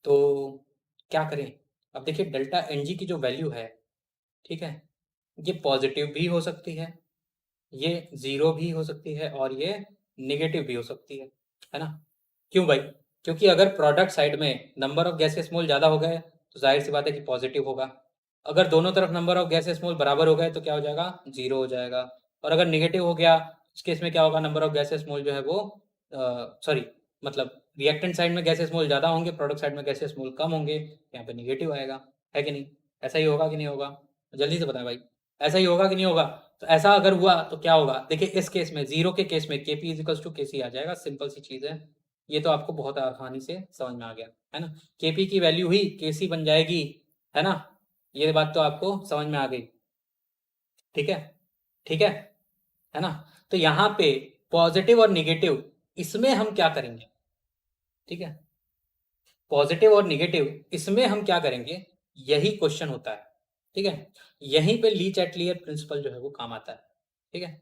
तो क्या करें? अब देखिए, डेल्टा एनजी की जो वैल्यू है, ठीक है, ये पॉजिटिव भी हो सकती है, ये जीरो भी हो सकती है, और ये निगेटिव भी हो सकती है ना? क्यों भाई? क्योंकि अगर प्रोडक्ट साइड में नंबर ऑफ गैसेस मोल ज़्यादा हो गए तो जाहिर सी बात है कि पॉजिटिव होगा। अगर दोनों तरफ नंबर ऑफ गैसेस मोल बराबर हो गए तो क्या हो जाएगा? जीरो हो जाएगा। और अगर निगेटिव हो गया, इस केस में क्या होगा? नंबर ऑफ गैसेस मोल जो है वो सॉरी, मतलब रिएक्टेंट साइड में गैसेस मोल ज़्यादा होंगे, प्रोडक्ट साइड में गैसेस मोल कम होंगे, यहाँ पे निगेटिव आएगा। है कि नहीं? ऐसा ही होगा कि नहीं होगा? जल्दी से बताएं भाई, ऐसा ही होगा कि नहीं होगा? तो ऐसा अगर हुआ तो क्या होगा? देखिए, इस केस में, जीरो के केस में Kp is equals to Kc आ जाएगा, सिंपल सी चीज़ है। ये तो आपको बहुत आसानी से समझ में आ गया, है ना? Kp की वैल्यू ही Kc बन जाएगी, है ना? ये बात तो आपको समझ में आ गई। ठीक है, ठीक है ना? तो यहाँ पे पॉजिटिव और निगेटिव, इसमें हम क्या करेंगे? ठीक है, पॉजिटिव और निगेटिव, इसमें हम क्या करेंगे, यही क्वेश्चन होता है। ठीक है, यहीं पे ली चैटलियर प्रिंसिपल जो है वो काम आता है। ठीक है,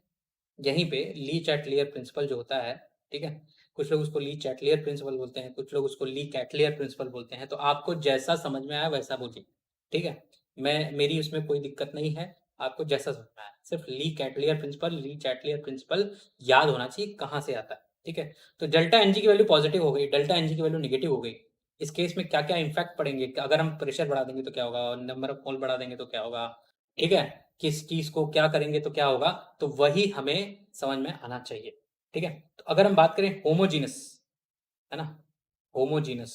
यहीं पे ली चैटलियर प्रिंसिपल जो होता है, ठीक है, कुछ लोग उसको ली चैटलियर प्रिंसिपल बोलते हैं, कुछ लोग उसको ली कैटलियर प्रिंसिपल बोलते हैं, तो आपको जैसा समझ में आया वैसा बोलिए। ठीक है, मेरी उसमें कोई दिक्कत नहीं है, आपको जैसा समझ में आया, सिर्फ ली कैटलियर प्रिंसिपल, ली चैटलियर प्रिंसिपल याद होना चाहिए कहाँ से आता है। ठीक है, तो डेल्टा एनजी की वैल्यू पॉजिटिव हो गई, डेल्टा एनजी की वैल्यू निगेटिव हो गई। इस केस में क्या क्या इम्पैक्ट पड़ेंगे? अगर हम प्रेशर बढ़ा देंगे तो क्या होगा, नंबर ऑफ मोल बढ़ा देंगे तो क्या होगा? ठीक है, किस चीज को क्या करेंगे तो क्या होगा, तो वही हमें समझ में आना चाहिए। ठीक है, तो अगर हम बात करें होमोजीनस, है ना, होमोजीनस,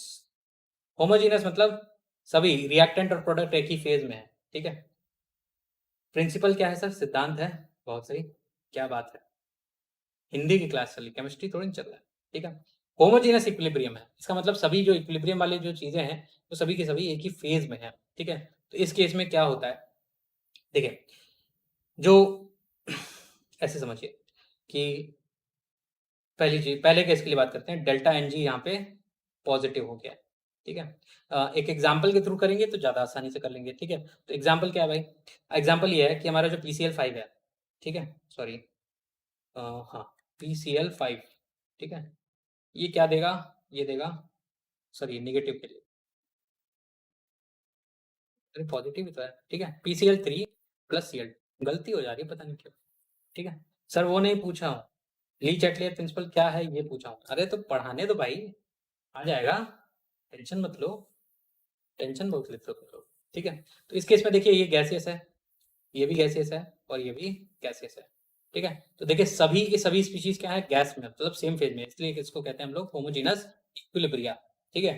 होमोजीनस मतलब सभी रिएक्टेंट और प्रोडक्ट एक ही फेज में है। ठीक है, प्रिंसिपल क्या है सर? सिद्धांत है। बहुत सही, क्या बात है, हिंदी की क्लास चली, केमिस्ट्री थोड़ी चल रहा है। ठीक है, होमोजीनस इक्विलिब्रियम है, इसका मतलब सभी जो इक्विलिब्रियम वाले जो चीजें हैं वो सभी के सभी एक ही फेज में है। ठीक है, तो इस केस में क्या होता है, देखिए, जो ऐसे समझिए कि पहली चीज, पहले केस के लिए बात करते हैं, डेल्टा एन जी यहाँ पे पॉजिटिव हो गया। ठीक है, एक एग्जाम्पल के थ्रू करेंगे तो ज़्यादा आसानी से कर लेंगे। ठीक है, तो एग्जाम्पल क्या है भाई? एग्जाम्पल ये है कि हमारा जो PCl5 है, ठीक है, सॉरी, हाँ, PCl5, ठीक है। ये क्या देगा, ये देगा, सॉरी नेगेटिव के लिए, अरे पॉजिटिव ही तो है, ठीक है, PCl3 प्लस Cl, गलती हो जा रही है पता नहीं क्यों, ठीक है। सर वो नहीं पूछा हूँ, ली चैटलियर प्रिंसिपल क्या है ये पूछा हूँ, अरे तो पढ़ाने दो भाई, आ जाएगा, टेंशन मत लो, टेंशन बहुत लेते हो तुम लोग, ठीक है। तो इस केस में देखिए ये गैसियस है, ये भी गैसियस है और ये भी गैसियस है, ठीक है। तो देखिए सभी के सभी स्पीशीज क्या है, गैस में, मतलब सेम फेज में, इसलिए इसको कहते हैं हम लोग होमोजेनस इक्विलिब्रिया, ठीक है।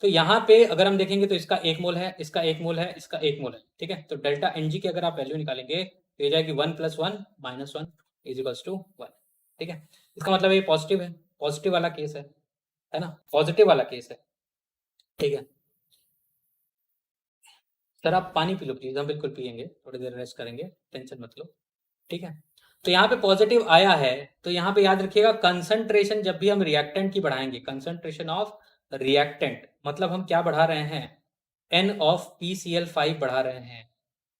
तो यहाँ पे अगर हम देखेंगे तो इसका 1 मोल है, इसका 1 मोल है, इसका 1 मोल है, ठीक है। तो डेल्टा Ng की अगर आप वैल्यू निकालेंगे तो ये जाएगी 1+1 - 1 ठीक है। इसका मतलब ये पॉजिटिव है, पॉजिटिव वाला केस है ना, पॉजिटिव वाला केस है, ठीक है। सर आप पानी पी लो प्लीज, हम बिल्कुल पियेंगे, थोड़ी देर रेस्ट करेंगे, टेंशन मत लो, ठीक है। तो यहाँ पे पॉजिटिव आया है, तो यहाँ पे याद रखिएगा कंसंट्रेशन जब भी हम रिएक्टेंट की बढ़ाएंगे, कंसंट्रेशन ऑफ रिएक्टेंट, मतलब हम क्या बढ़ा रहे हैं, N ऑफ PCl5 बढ़ा रहे हैं,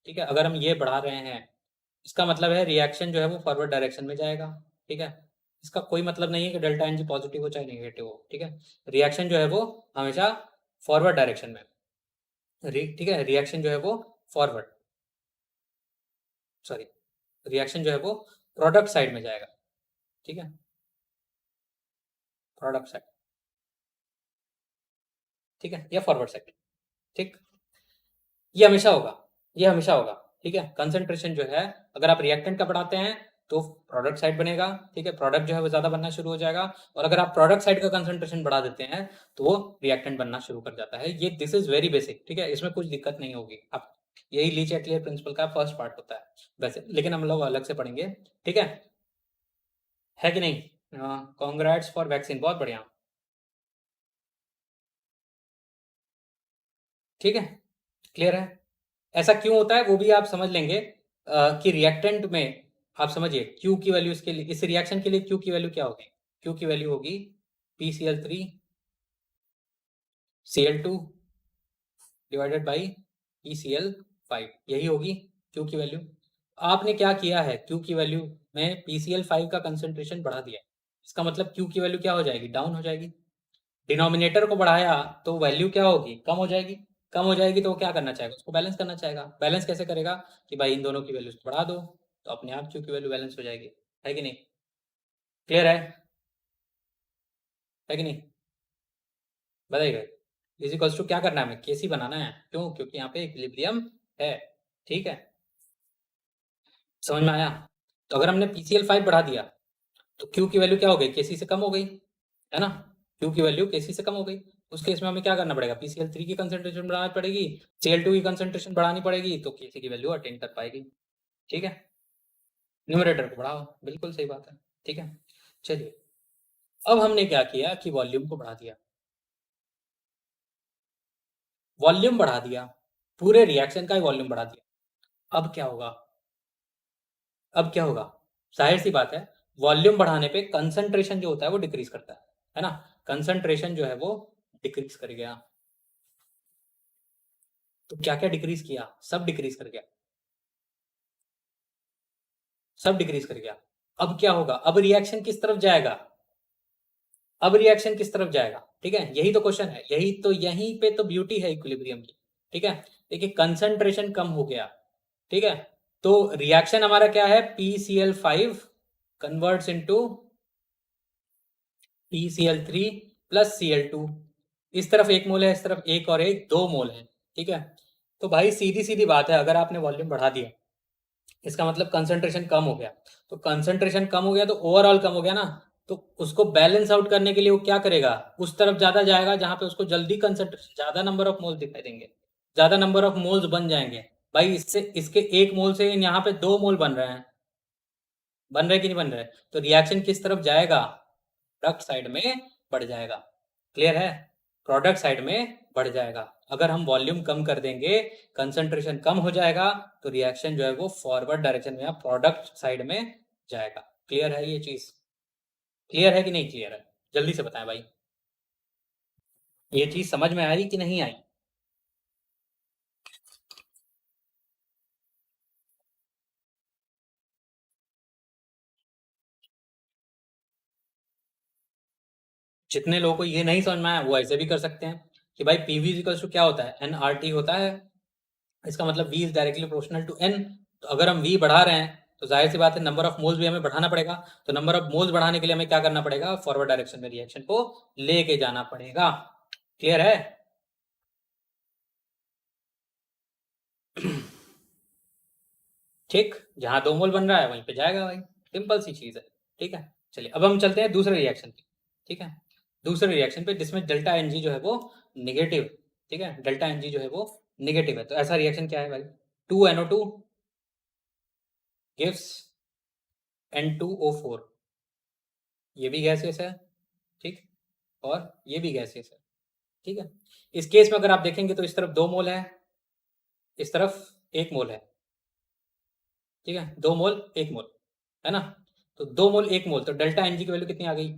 ठीक है। अगर हम ये बढ़ा रहे हैं, इसका मतलब है रिएक्शन जो है वो फॉरवर्ड डायरेक्शन में जाएगा, ठीक है। इसका कोई मतलब नहीं है कि डेल्टा Ng पॉजिटिव हो चाहे नेगेटिव हो, ठीक है। रिएक्शन जो है वो हमेशा फॉरवर्ड डायरेक्शन में, ठीक है, रिएक्शन जो है वो फॉरवर्ड, सॉरी, रिएक्शन जो है वो प्रोडक्ट साइड में जाएगा, ठीक है, प्रोडक्ट साइड, ठीक है, या फॉरवर्ड साइड, ठीक। ये हमेशा होगा, ये हमेशा होगा, ठीक है। कंसंट्रेशन जो है अगर आप रिएक्टेंट का बढ़ाते हैं तो प्रोडक्ट साइड बनेगा, ठीक है, प्रोडक्ट जो है वो ज्यादा बनना शुरू हो जाएगा, और अगर आप प्रोडक्ट साइड का कंसंट्रेशन बढ़ा देते हैं तो वो रिएक्टेंट बनना शुरू कर जाता है। ये दिस इज वेरी बेसिक, ठीक है, इसमें कुछ दिक्कत नहीं होगी। आप यही ली चैटलियर प्रिंसिपल का फर्स्ट पार्ट होता है वैसे, लेकिन हम लोग अलग से पढ़ेंगे, ठीक है कि नहीं। कॉन्ग्रेट्स फॉर वैक्सीन, बहुत बढ़िया, ठीक है, क्लियर है। ऐसा क्यों होता है वो भी आप समझ लेंगे, कि रिएक्टेंट में आप समझिए Q की वैल्यू, इसके लिए, इस रिएक्शन के लिए Q की वैल्यू क्या होगी, Q की वैल्यू होगी PCl3 Cl2 divided by PCl5, यही होगी Q की वैल्यू। आपने क्या किया है, Q की वैल्यू में PCl5 का कंसेंट्रेशन बढ़ा दिया, इसका मतलब Q की वैल्यू क्या हो जाएगी, डाउन हो जाएगी। डिनोमिनेटर को बढ़ाया तो वैल्यू क्या होगी, कम हो जाएगी, कम हो जाएगी तो वो क्या करना चाहेगा, उसको बैलेंस करना चाहेगा। बैलेंस कैसे करेगा कि भाई इन दोनों की वैल्यूज बढ़ा दो, तो अपने आप क्यू की वैल्यू बैलेंस हो जाएगी, है कि नहीं, क्लियर है कि नहीं, बताइएगा। इज इक्वल्स टू क्या करना है, हमें केसी बनाना है, क्यों, क्योंकि यहाँ पे इक्विलिब्रियम है, ठीक है, समझ में आया। तो अगर हमने PCl5 बढ़ा दिया तो क्यू की वैल्यू क्या हो गई, केसी से कम हो गई, है ना, क्यू की वैल्यू केसी से कम हो गई। उस केस में हमें क्या करना पड़ेगा, PCl3 की कंसंट्रेशन बढ़ानी पड़ेगी, Cl2 की कंसंट्रेशन बढ़ानी पड़ेगी, तो केसी की वैल्यू अटेन कर पाएगी, ठीक है। न्यूमरेटर को बढ़ाओ, बिल्कुल सही बात है, ठीक है। चलिए, अब हमने क्या किया कि वॉल्यूम को बढ़ा दिया, वॉल्यूम बढ़ा दिया, पूरे रिएक्शन का ही वॉल्यूम बढ़ा दिया। अब क्या होगा, अब क्या होगा, जाहिर सी बात है, वॉल्यूम बढ़ाने पे कंसंट्रेशन जो होता है वो डिक्रीज करता है ना, कंसंट्रेशन जो है वो डिक्रीज कर गया। तो क्या क्या डिक्रीज किया, सब डिक्रीज कर गया, सब डिक्रीज कर गया। अब क्या होगा, अब रिएक्शन किस तरफ जाएगा, अब रिएक्शन किस तरफ जाएगा, ठीक है, यही तो क्वेश्चन है, यही तो, यहीं पे तो ब्यूटी है इक्विलिब्रियम की, ठीक है। देखिए कंसंट्रेशन कम हो गया, ठीक है, तो रिएक्शन हमारा क्या है, PCl5 converts into PCl3 plus Cl2, इस तरफ 1 मोल है, इस तरफ एक और एक 2 मोल है, ठीक है। तो भाई सीधी सीधी बात है, अगर आपने वॉल्यूम बढ़ा दिया इसका मतलब कंसंट्रेशन कम हो गया, तो कंसंट्रेशन कम हो गया तो ओवरऑल कम हो गया ना, तो उसको बैलेंस आउट करने के लिए वो क्या करेगा, उस तरफ ज्यादा जाएगा जहां पे उसको जल्दी कंसंट्रेशन, ज्यादा नंबर ऑफ मोल्स दिखाई देंगे, ज्यादा नंबर ऑफ मोल्स बन जाएंगे। भाई इससे, इसके 1 मोल से यहाँ पे 2 मोल बन रहे हैं, बन रहे कि नहीं बन रहे, तो रिएक्शन किस तरफ जाएगा, प्रोडक्ट साइड में बढ़ जाएगा, क्लियर है, प्रोडक्ट साइड में बढ़ जाएगा। अगर हम वॉल्यूम कम कर देंगे, कंसंट्रेशन कम हो जाएगा, तो रिएक्शन जो है वो फॉरवर्ड डायरेक्शन में या प्रोडक्ट साइड में जाएगा। क्लियर है ये चीज, क्लियर है कि नहीं क्लियर है, जल्दी से बताएं भाई, ये चीज समझ में आई कि नहीं आई। जितने लोगों को ये नहीं समझ में आया वो ऐसे भी कर सकते हैं कि भाई पीवी इक्वल्स टू क्या होता है, एन आर टी होता है। इसका मतलब v is directly proportional to n। तो अगर हम v बढ़ा रहे हैं तो जाहिर सी बात है नंबर ऑफ मोल्स भी हमें बढ़ाना पड़ेगा। तो नंबर ऑफ मोल्स बढ़ाने के लिए हमें क्या करना पड़ेगा, फॉरवर्ड डायरेक्शन में रिएक्शन को लेके जाना पड़ेगा। क्लियर है? ठीक, जहां 2 मोल बन रहा है वहीं पे जाएगा भाई, सिंपल सी चीज है। ठीक है, चलिए अब हम चलते हैं दूसरे रिएक्शन पे। ठीक है, दूसरे रिएक्शन पे जिसमें डेल्टा एन जी जो है वो निगेटिव। ठीक है, डेल्टा एन जी जो है वो निगेटिव है। तो ऐसा रिएक्शन क्या है भाई, 2NO2 गिव्स N2O4। ये भी गैसियस है, ठीक, और ये भी गैसियस है। ठीक है, इस केस में अगर आप देखेंगे तो इस तरफ 2 मोल है, इस तरफ 1 मोल है। ठीक है, 2 मोल 1 मोल है ना। तो 2 मोल 1 मोल, तो डेल्टा एन जी की वैल्यू कितनी आ गई,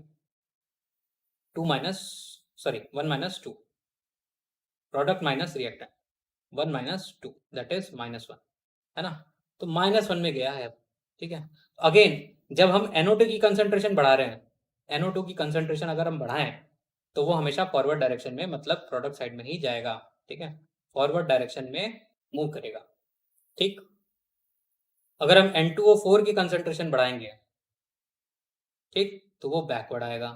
2 minus, sorry 1 minus 2, product minus reactant, 1 minus 2 that is -1, है ना। तो -1 में गया है अब। ठीक है, अगेन जब हम NO2 की कंसंट्रेशन बढ़ा रहे हैं, NO2 की कंसंट्रेशन अगर हम बढ़ाएं तो वो हमेशा फॉरवर्ड डायरेक्शन में, मतलब प्रोडक्ट साइड में ही जाएगा। ठीक है, फॉरवर्ड डायरेक्शन में मूव करेगा। ठीक, अगर हम N2O4 की कंसंट्रेशन बढ़ाएंगे, ठीक, तो वो बैकवर्ड आएगा।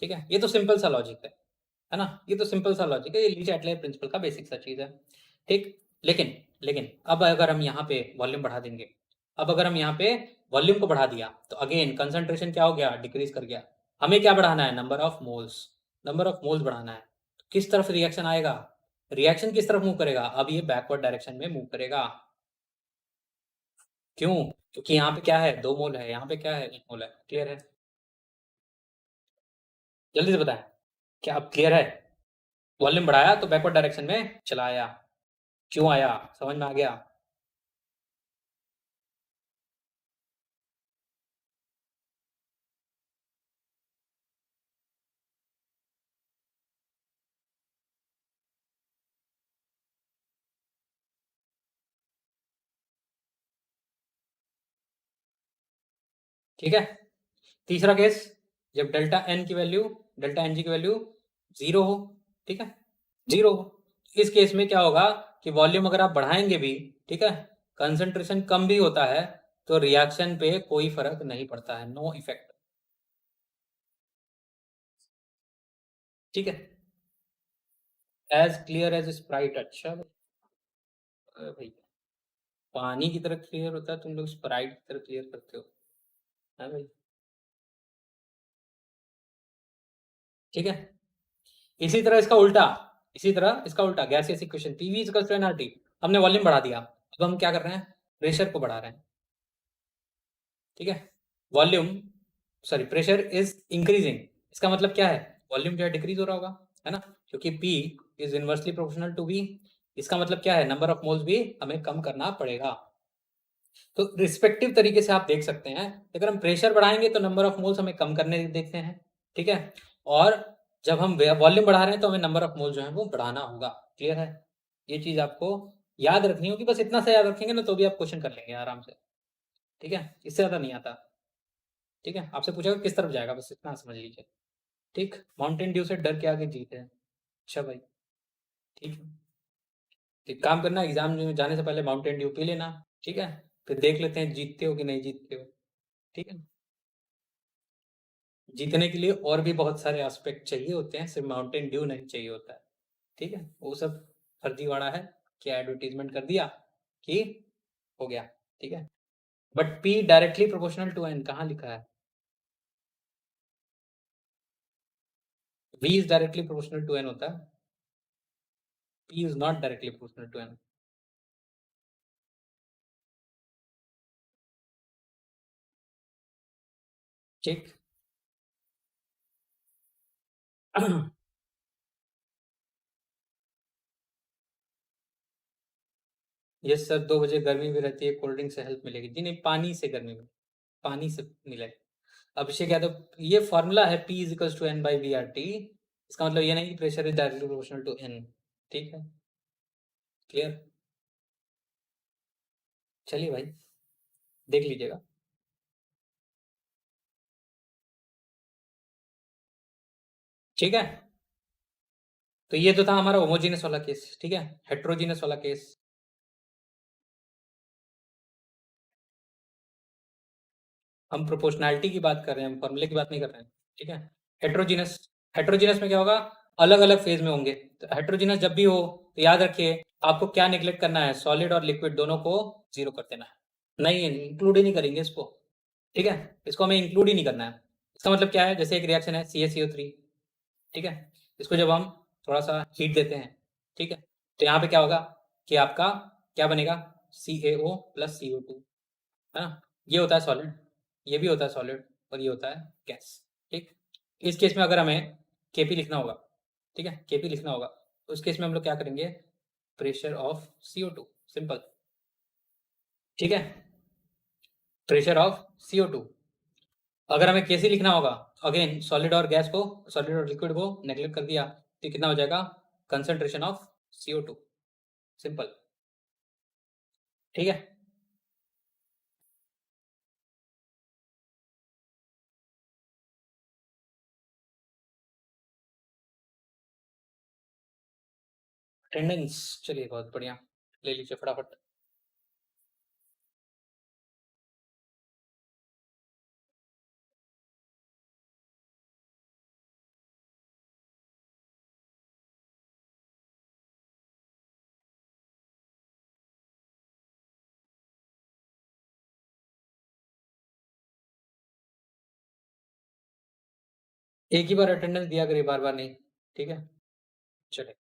ठीक है, ये तो सिंपल सा लॉजिक है ना, ये तो सिंपल सा लॉजिक है, ये लीच एटलायर प्रिंसिपल का बेसिक सा चीज है। ठीक, लेकिन लेकिन अब अगर हम यहाँ पे वॉल्यूम बढ़ा देंगे, अब अगर हम यहाँ पे वॉल्यूम को बढ़ा दिया तो अगेन कंसंट्रेशन क्या हो गया, डिक्रीज कर गया। हमें क्या बढ़ाना है, number of moles, number of moles बढ़ाना है। किस तरफ रिएक्शन आएगा, रिएक्शन किस तरफ मूव करेगा, अब ये बैकवर्ड डायरेक्शन में मूव करेगा। क्यों, क्योंकि यहाँ पे क्या है, 2 मोल है, यहाँ पे क्या है, 1 मोल है। क्लियर है? जल्दी से बताएं, क्या अब क्लियर है? वॉल्यूम बढ़ाया तो बैकवर्ड डायरेक्शन में चला आया। क्यों आया, समझ में आ गया? ठीक है, तीसरा केस, जब डेल्टा एन की वैल्यू, डेल्टा एन जी की वैल्यू 0 हो। ठीक है, 0 हो, इस केस में क्या होगा कि वॉल्यूम अगर आप बढ़ाएंगे भी, ठीक है, कंसंट्रेशन कम भी होता है तो रिएक्शन पे कोई फर्क नहीं पड़ता है, नो इफेक्ट। ठीक है, एज क्लियर एज स्प्राइट। अच्छा भाई, पानी की तरह क्लियर होता है, तुम लोग स्प्राइट की तरह क्लियर करते हो, है भाई। ठीक है, इसी तरह इसका उल्टा, इसी तरह इसका उल्टा, gaseous equation PV equals to NRT. हमने वॉल्यूम बढ़ा दिया, अब हम क्या कर रहे हैं, प्रेशर को बढ़ा रहे हैं। ठीक है, volume, sorry pressure is increasing, इसका मतलब क्या है, वॉल्यूम जो है डिक्रीज हो रहा होगा, है ना, क्योंकि P is inversely proportional to V। इसका मतलब क्या है, नंबर ऑफ मोल्स भी हमें कम करना पड़ेगा। तो रिस्पेक्टिव तरीके से आप देख सकते हैं, अगर हम प्रेशर बढ़ाएंगे तो नंबर ऑफ मोल्स हमें कम करने देखते हैं। ठीक है, और जब हम वॉल्यूम बढ़ा रहे हैं तो हमें नंबर ऑफ मोल्स जो है वो बढ़ाना होगा। क्लियर है? ये चीज आपको याद रखनी होगी, बस इतना सा याद रखेंगे ना तो भी आप क्वेश्चन कर लेंगे आराम से। ठीक है, इससे ज्यादा नहीं आता। ठीक है, आपसे पूछेगा किस तरफ जाएगा, बस इतना समझ लीजिए। ठीक, माउंटेन ड्यू से डर के आगे जीत है। अच्छा भाई, ठीक है, एक काम करना, एग्जाम में जाने से पहले माउंटेन ड्यू पी लेना। ठीक है, फिर देख लेते हैं जीतते हो कि नहीं जीतते हो। ठीक है, जीतने के लिए और भी बहुत सारे एस्पेक्ट चाहिए होते हैं, सिर्फ माउंटेन ड्यू नहीं चाहिए होता है। ठीक है, वो सब फर्जीवाड़ा है, क्या एडवर्टीजमेंट कर दिया कि हो गया। ठीक है, but P directly proportional to N कहाँ लिखा है, V is directly proportional to N होता है, P is not directly proportional to N. ठीक, यस सर, 2 बजे गर्मी भी रहती है, कोल्ड ड्रिंक से हेल्प मिलेगी जी, नहीं पानी से गर्मी में, पानी से मिलेगा। अभिषेक यादव, ये फॉर्मूला है P is equals to N by V R T, इसका मतलब ये नहीं कि pressure is directly proportional to N. ठीक है, क्लियर? चलिए भाई, देख लीजिएगा। ठीक है, तो ये तो था हमारा होमोजीनस वाला केस, ठीक है। हेट्रोजीनस वाला केस, हम प्रोपोर्शनैलिटी की बात कर रहे हैं, हम फॉर्मूले की बात नहीं कर रहे हैं, ठीक है। हेट्रोजीनस, हेट्रोजीनस में क्या होगा, अलग अलग फेज में होंगे। तो हेट्रोजीनस जब भी हो तो याद रखिए आपको क्या निग्लेक्ट करना है, सॉलिड और लिक्विड दोनों को जीरो कर देना है। नहीं, इंक्लूड ही नहीं करेंगे इसको, ठीक है, इसको हमें इंक्लूड ही नहीं करना है। इसका मतलब क्या है, जैसे एक रिएक्शन है CaCO3, ठीक है, इसको जब हम थोड़ा सा हीट देते हैं, ठीक है, तो यहाँ पे क्या होगा कि आपका क्या बनेगा, CaO प्लस CO2, है ना, ये होता है सॉलिड, ये भी होता है सॉलिड, और ये होता है गैस, ठीक। इस केस में अगर हमें Kp लिखना होगा, ठीक है, Kp लिखना होगा, तो उस केस में हम लोग क्या करेंगे, प्रेशर ऑफ CO2, सिंपल, ठीक है, प्रेशर ऑफ CO2। अगर हमें Kc लिखना होगा, अगेन सॉलिड और गैस को, सॉलिड और लिक्विड को नेग्लेक्ट कर दिया, तो कितना हो जाएगा, कंसंट्रेशन ऑफ CO2, सिंपल, ठीक है। अटेंडेंस, चलिए बहुत बढ़िया, ले लीजिए फटाफट। एक ही बार अटेंडेंस दिया करिए, बार बार नहीं, ठीक है। चलिए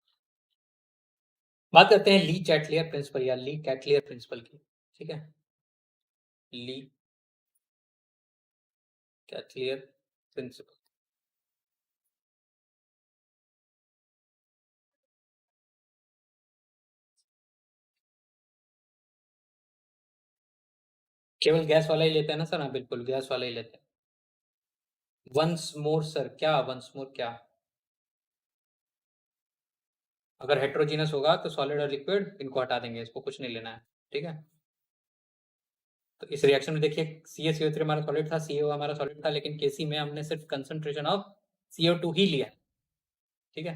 बात करते हैं ली चैटलियर प्रिंसिपल या ली कैटलियर प्रिंसिपल की, ठीक है, ली कैटलियर प्रिंसिपल। केवल गैस वाला ही लेते हैं ना सर, हाँ बिल्कुल गैस वाला ही लेते हैं। वंस मोर सर, क्या वंस मोर क्या, अगर हेट्रोजीनस होगा तो सॉलिड और लिक्विड इनको हटा देंगे, इसको कुछ नहीं लेना है, ठीक है। तो इस रिएक्शन में देखिए CaCO3 हमारा सॉलिड था, CO हमारा सॉलिड था, लेकिन Kc में हमने सिर्फ कंसंट्रेशन ऑफ CO2 ही लिया, ठीक है।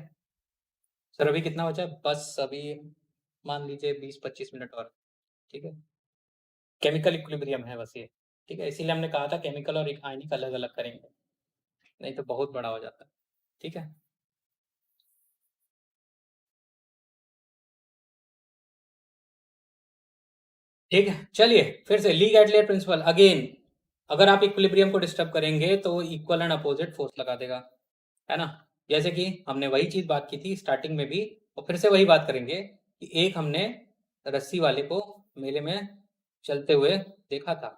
सर अभी कितना बचा है, बस अभी मान लीजिए 20-25 मिनट और, ठीक है। केमिकल इक्विलिब्रियम है बस ये, ठीक है, इसीलिए हमने कहा था केमिकल और आयनिक अलग अलग करेंगे, नहीं तो बहुत बड़ा हो जाता, ठीक है। ठीक है, चलिए फिर से ली गैटलियर प्रिंसिपल अगेन, अगर आप इक्विलिब्रियम को डिस्टर्ब करेंगे तो इक्वल एंड अपोजिट फोर्स लगा देगा, है ना। जैसे कि हमने वही चीज बात की थी स्टार्टिंग में भी, और फिर से वही बात करेंगे कि एक हमने रस्सी वाले को मेले में चलते हुए देखा था,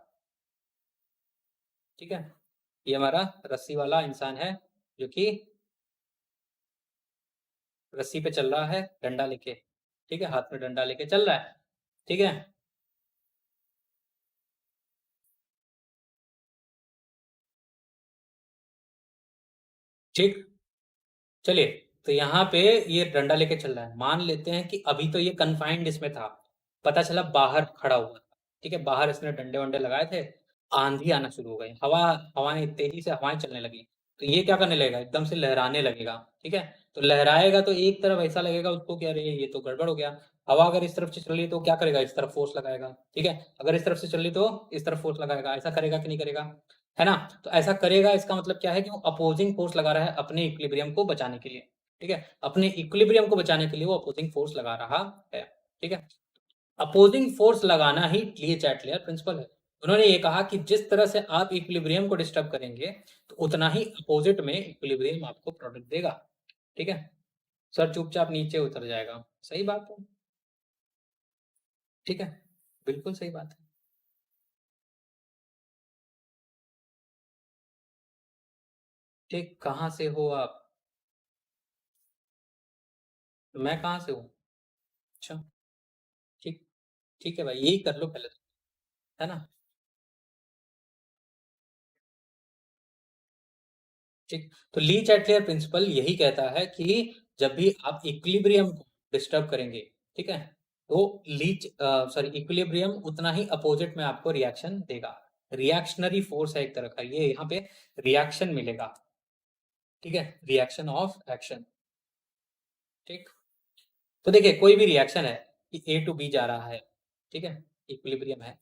ठीक है, ये हमारा रस्सी वाला इंसान है जो कि रस्सी पे चल रहा है डंडा लेके, ठीक है, हाथ में डंडा लेके चल रहा है, ठीक है, ठीक। चलिए, तो यहाँ पे ये डंडा लेके चल रहा है, मान लेते हैं कि अभी तो ये कन्फाइंड इसमें था, पता चला बाहर खड़ा हुआ था, ठीक है, बाहर इसने डंडे वंडे लगाए थे, आंधी आना शुरू हो गई, हवाएं तेजी से हवाएं चलने लगी, तो ये क्या करने लगेगा, एकदम से लहराने लगेगा, ठीक है। तो लहराएगा तो एक तरफ ऐसा लगेगा उसको कि अरे ये तो गड़बड़ हो गया, हवा अगर इस तरफ से चल रही है तो क्या करेगा, इस तरफ फोर्स लगाएगा, ठीक है, अगर इस तरफ से चल रही तो इस तरफ फोर्स लगाएगा, ऐसा करेगा कि नहीं करेगा, है ना। तो ऐसा करेगा, इसका मतलब क्या है कि वो अपोजिंग फोर्स लगा रहा है अपने इक्विलिब्रियम को बचाने के लिए, ठीक है, अपने इक्विलिब्रियम को बचाने के लिए वो अपोजिंग फोर्स लगा रहा है, ठीक है। अपोजिंग फोर्स लगाना ही ली चैटलियर प्रिंसिपल है। उन्होंने ये कहा कि जिस तरह से आप इक्विलिब्रियम को डिस्टर्ब करेंगे तो उतना ही अपोजिट में इक्विलिब्रियम आपको प्रोडक्ट देगा, ठीक है। सर चुपचाप नीचे उतर जाएगा, सही बात है, ठीक है, बिल्कुल सही बात है। ठीक, कहाँ से हो आप, मैं कहाँ से हूँ, अच्छा, ठीक, ठीक है भाई, यही कर लो पहले तो, है ना, ठीक। तो ली चैटलियर प्रिंसिपल यही कहता है कि जब भी आप इक्विलिब्रियम को डिस्टर्ब करेंगे, ठीक है, तो सॉरी इक्विलिब्रियम उतना ही अपोजिट में आपको रिएक्शन देगा, रिएक्शनरी फोर्स है एक तरह का, ये यहाँ पे रिएक्शन मिलेगा, ठीक है, रिएक्शन ऑफ एक्शन। ठीक, तो देखिए कोई भी रिएक्शन है कि ए टू बी जा रहा है, ठीक है, इक्विलिब्रियम है,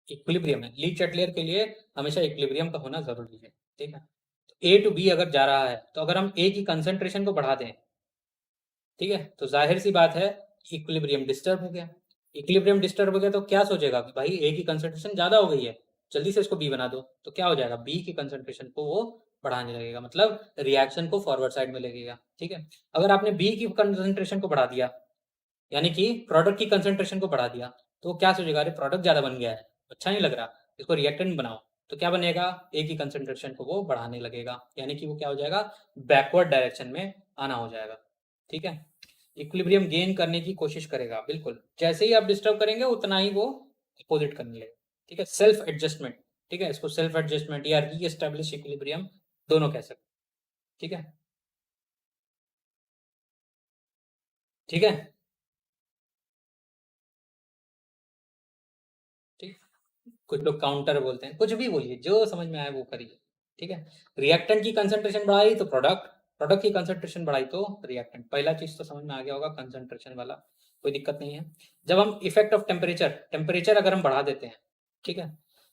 इक्विलिब्रियम है, ली चैटलियर के लिए हमेशा इक्विलिब्रियम का होना जरूरी है। ठीक है, तो ए टू बी अगर जा रहा है तो अगर हम ए की कंसंट्रेशन को बढ़ा दें, ठीक है, तो जाहिर सी बात है इक्विलिब्रियम डिस्टर्ब हो गया। इक्विलिब्रियम डिस्टर्ब हो गया तो क्या सोचेगा कि भाई ए की कंसंट्रेशन ज्यादा हो गई है, जल्दी से इसको बी बना दो, तो क्या हो जाएगा, बी की कंसंट्रेशन को वो बढ़ाने लगेगा, मतलब रिएक्शन को फॉरवर्ड साइड में लगेगा। ठीक है, अगर आपने बी की कंसंट्रेशन को बढ़ा दिया, यानी कि प्रोडक्ट की कंसंट्रेशन को बढ़ा दिया, तो क्या सोचेगा, अरे प्रोडक्ट ज्यादा बन गया है, अच्छा नहीं लग रहा, इसको रिएक्टेंट बनाओ, तो क्या बनेगा, ए की कंसंट्रेशन को वो बढ़ाने लगेगा, यानी कि वो क्या हो जाएगा, बैकवर्ड डायरेक्शन में आना हो जाएगा। ठीक है, इक्विलिब्रियम गेन करने की कोशिश करेगा, बिल्कुल जैसे ही आप डिस्टर्ब करेंगे उतना ही वो अपोजिट करने लगेगा। ठीक है, सेल्फ एडजस्टमेंट, ठीक है, इसको सेल्फ एडजस्टमेंट या री एस्टेब्लिश इक्विलिब्रियम दोनों कह सकते। ठीक है, ठीक है, ठीक, कुछ लोग काउंटर बोलते हैं, कुछ भी बोलिए, जो समझ में आए वो करिए। ठीक है, रिएक्टेंट की कंसंट्रेशन बढ़ाई तो प्रोडक्ट, प्रोडक्ट की कंसंट्रेशन बढ़ाई तो रिएक्टेंट, पहला चीज तो समझ में आ गया होगा, कंसंट्रेशन वाला कोई दिक्कत नहीं है। जब हम इफेक्ट ऑफ टेम्परेचर, टेम्परेचर अगर हम बढ़ा देते हैं, ठीक है,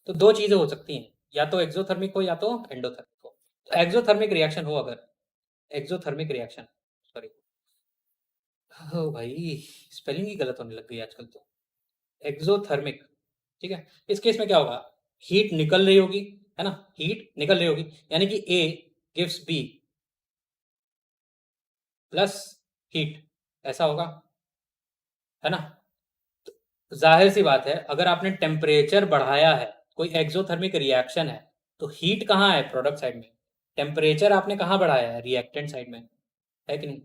तो दो चीजें हो सकती हैं, या तो एक्सोथर्मिक हो या तो एंडोथर्मिक हो। तो एक्सोथर्मिक रिएक्शन हो अगर, एक्सोथर्मिक रिएक्शन, सॉरी, हो भाई स्पेलिंग ही गलत होने लग गई आजकल तो, एक्सोथर्मिक। ठीक है, इस केस में क्या होगा, हीट निकल रही होगी, है ना, हीट निकल रही होगी, यानी कि A gives B plus heat, ऐसा होगा, है ना। तो जाहिर सी बात है अगर आपने टेम्परेचर बढ़ाया है, कोई एक्सोथर्मिक रिएक्शन है, तो हीट कहाँ है, प्रोडक्ट साइड में, टेम्परेचर आपने कहाँ बढ़ाया है, रिएक्टेंट साइड में, है कि नहीं,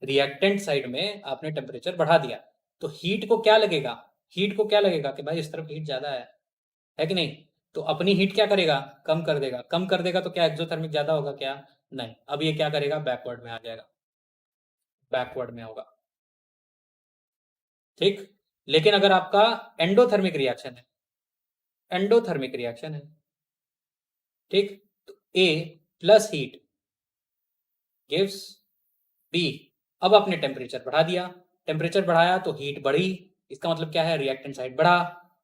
रिएक्टेंट साइड में आपने टेम्परेचर बढ़ा दिया, तो हीट को क्या लगेगा, हीट को क्या लगेगा कि भाई इस तरफ हीट ज्यादा है कि नहीं, तो अपनी हीट क्या करेगा, कम कर देगा, कम कर देगा, तो क्या एक्सोथर्मिक ज्यादा होगा क्या, नहीं, अब ये क्या करेगा, बैकवर्ड में आ जाएगा, बैकवर्ड में होगा। ठीक, लेकिन अगर आपका एंडोथर्मिक रिएक्शन है, एंडोथर्मिक रिएक्शन है, ठीक, तो ए प्लस हीट गिव्स बी, अब आपने टेम्परेचर बढ़ा दिया, टेम्परेचर बढ़ाया तो हीट बढ़ी, इसका मतलब क्या है, रिएक्टेंट साइड बढ़ा,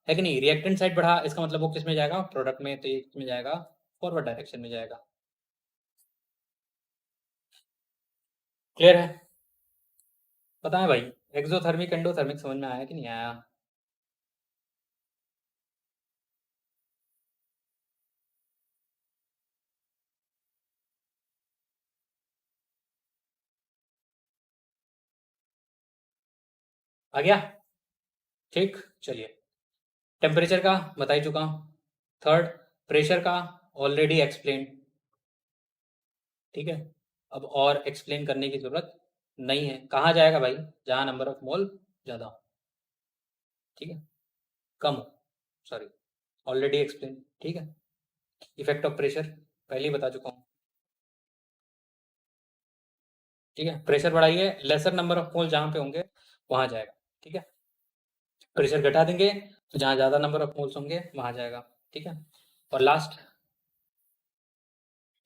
है कि नहीं, रिएक्टेंट साइड बढ़ा, इसका मतलब वो किस में जाएगा, प्रोडक्ट में, तो ये किस में जाएगा, फॉरवर्ड डायरेक्शन में जाएगा। क्लियर है, बताएं भाई, एक्सोथर्मिक एंडोथर्मिक समझ में आया कि नहीं आया। आ गया, ठीक, चलिए, टेम्परेचर का बता ही चुका हूं, थर्ड, प्रेशर का ऑलरेडी एक्सप्लेन, ठीक है, अब और एक्सप्लेन करने की जरूरत नहीं है, कहाँ जाएगा भाई, जहां नंबर ऑफ मोल ज्यादा हो, ठीक है, कम हो, सॉरी, ऑलरेडी एक्सप्लेन, ठीक है, इफेक्ट ऑफ प्रेशर पहले ही बता चुका हूँ, ठीक है, प्रेशर बढ़ाइए, लेसर नंबर ऑफ मोल जहां पे होंगे वहां जाएगा, ठीक है, प्रेशर घटा देंगे तो जहां ज्यादा नंबर ऑफ मोल्स होंगे वहां जाएगा, ठीक है, और लास्ट,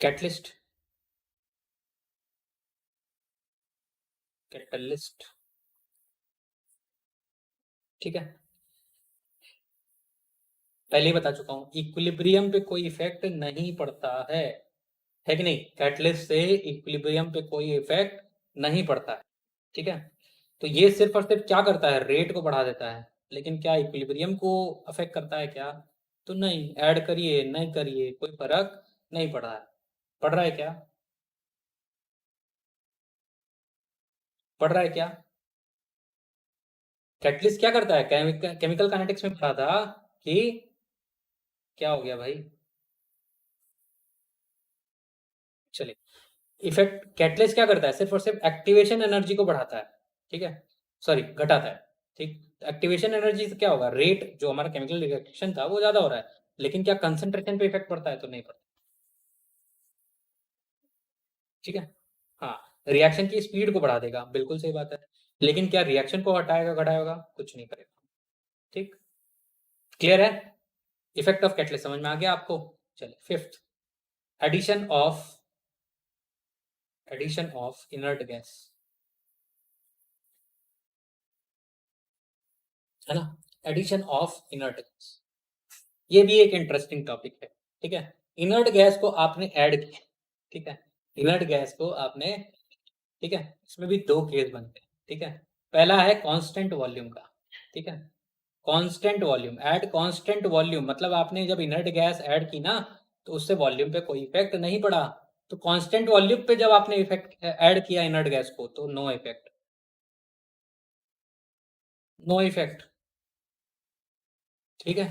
कैटलिस्ट, कैटलिस्ट, ठीक है, पहले ही बता चुका हूँ, इक्विलिब्रियम पे कोई इफेक्ट नहीं पड़ता है कि नहीं, कैटलिस्ट से इक्विलिब्रियम पे कोई इफेक्ट नहीं पड़ता है, ठीक है, तो ये सिर्फ और सिर्फ क्या करता है, रेट को बढ़ा देता है, लेकिन क्या इक्विलिब्रियम को अफेक्ट करता है क्या, तो नहीं, ऐड करिए नहीं करिए कोई फर्क नहीं पड़ रहा है, पड़ रहा है क्या, पड़ रहा है क्या, कैटलिस्ट क्या करता है, केमिकल काइनेटिक्स में पढ़ा था कि, क्या हो गया भाई, चलिए, इफेक्ट कैटलिस्ट क्या करता है, सिर्फ और सिर्फ एक्टिवेशन एनर्जी को बढ़ाता है, ठीक है, सॉरी घटाता है, ठीक, एक्टिवेशन एनर्जी से क्या होगा, रेट जो हमारा केमिकल रिएक्शन था वो ज्यादा हो रहा है, लेकिन क्या कंसंट्रेशन पे इफेक्ट पड़ता है, तो नहीं पड़ता, ठीक है, हाँ, रिएक्शन की स्पीड को बढ़ा देगा, बिल्कुल सही बात है, लेकिन क्या रिएक्शन को हटाएगा घटाएगा, कुछ नहीं करेगा, ठीक, क्लियर है, इफेक्ट ऑफ कैटलिस्ट समझ में आ गया आपको, चलिए fifth, addition of inert gas, है ना, एडिशन ऑफ इनर्ट गैस, ये भी एक इंटरेस्टिंग टॉपिक है। ठीक है, इनर्ट गैस को आपने ऐड किया, ठीक है, इनर्ट गैस को आपने, ठीक है, इसमें भी दो केस बनते हैं। ठीक है, पहला है कांस्टेंट वॉल्यूम का। ठीक है, constant volume, add constant volume मतलब आपने जब इनर्ट गैस ऐड की ना तो उससे वॉल्यूम पे कोई इफेक्ट नहीं पड़ा। तो कांस्टेंट वॉल्यूम पे जब आपने इफेक्ट ऐड किया इनर्ट गैस को तो नो इफेक्ट, नो इफेक्ट। ठीक है,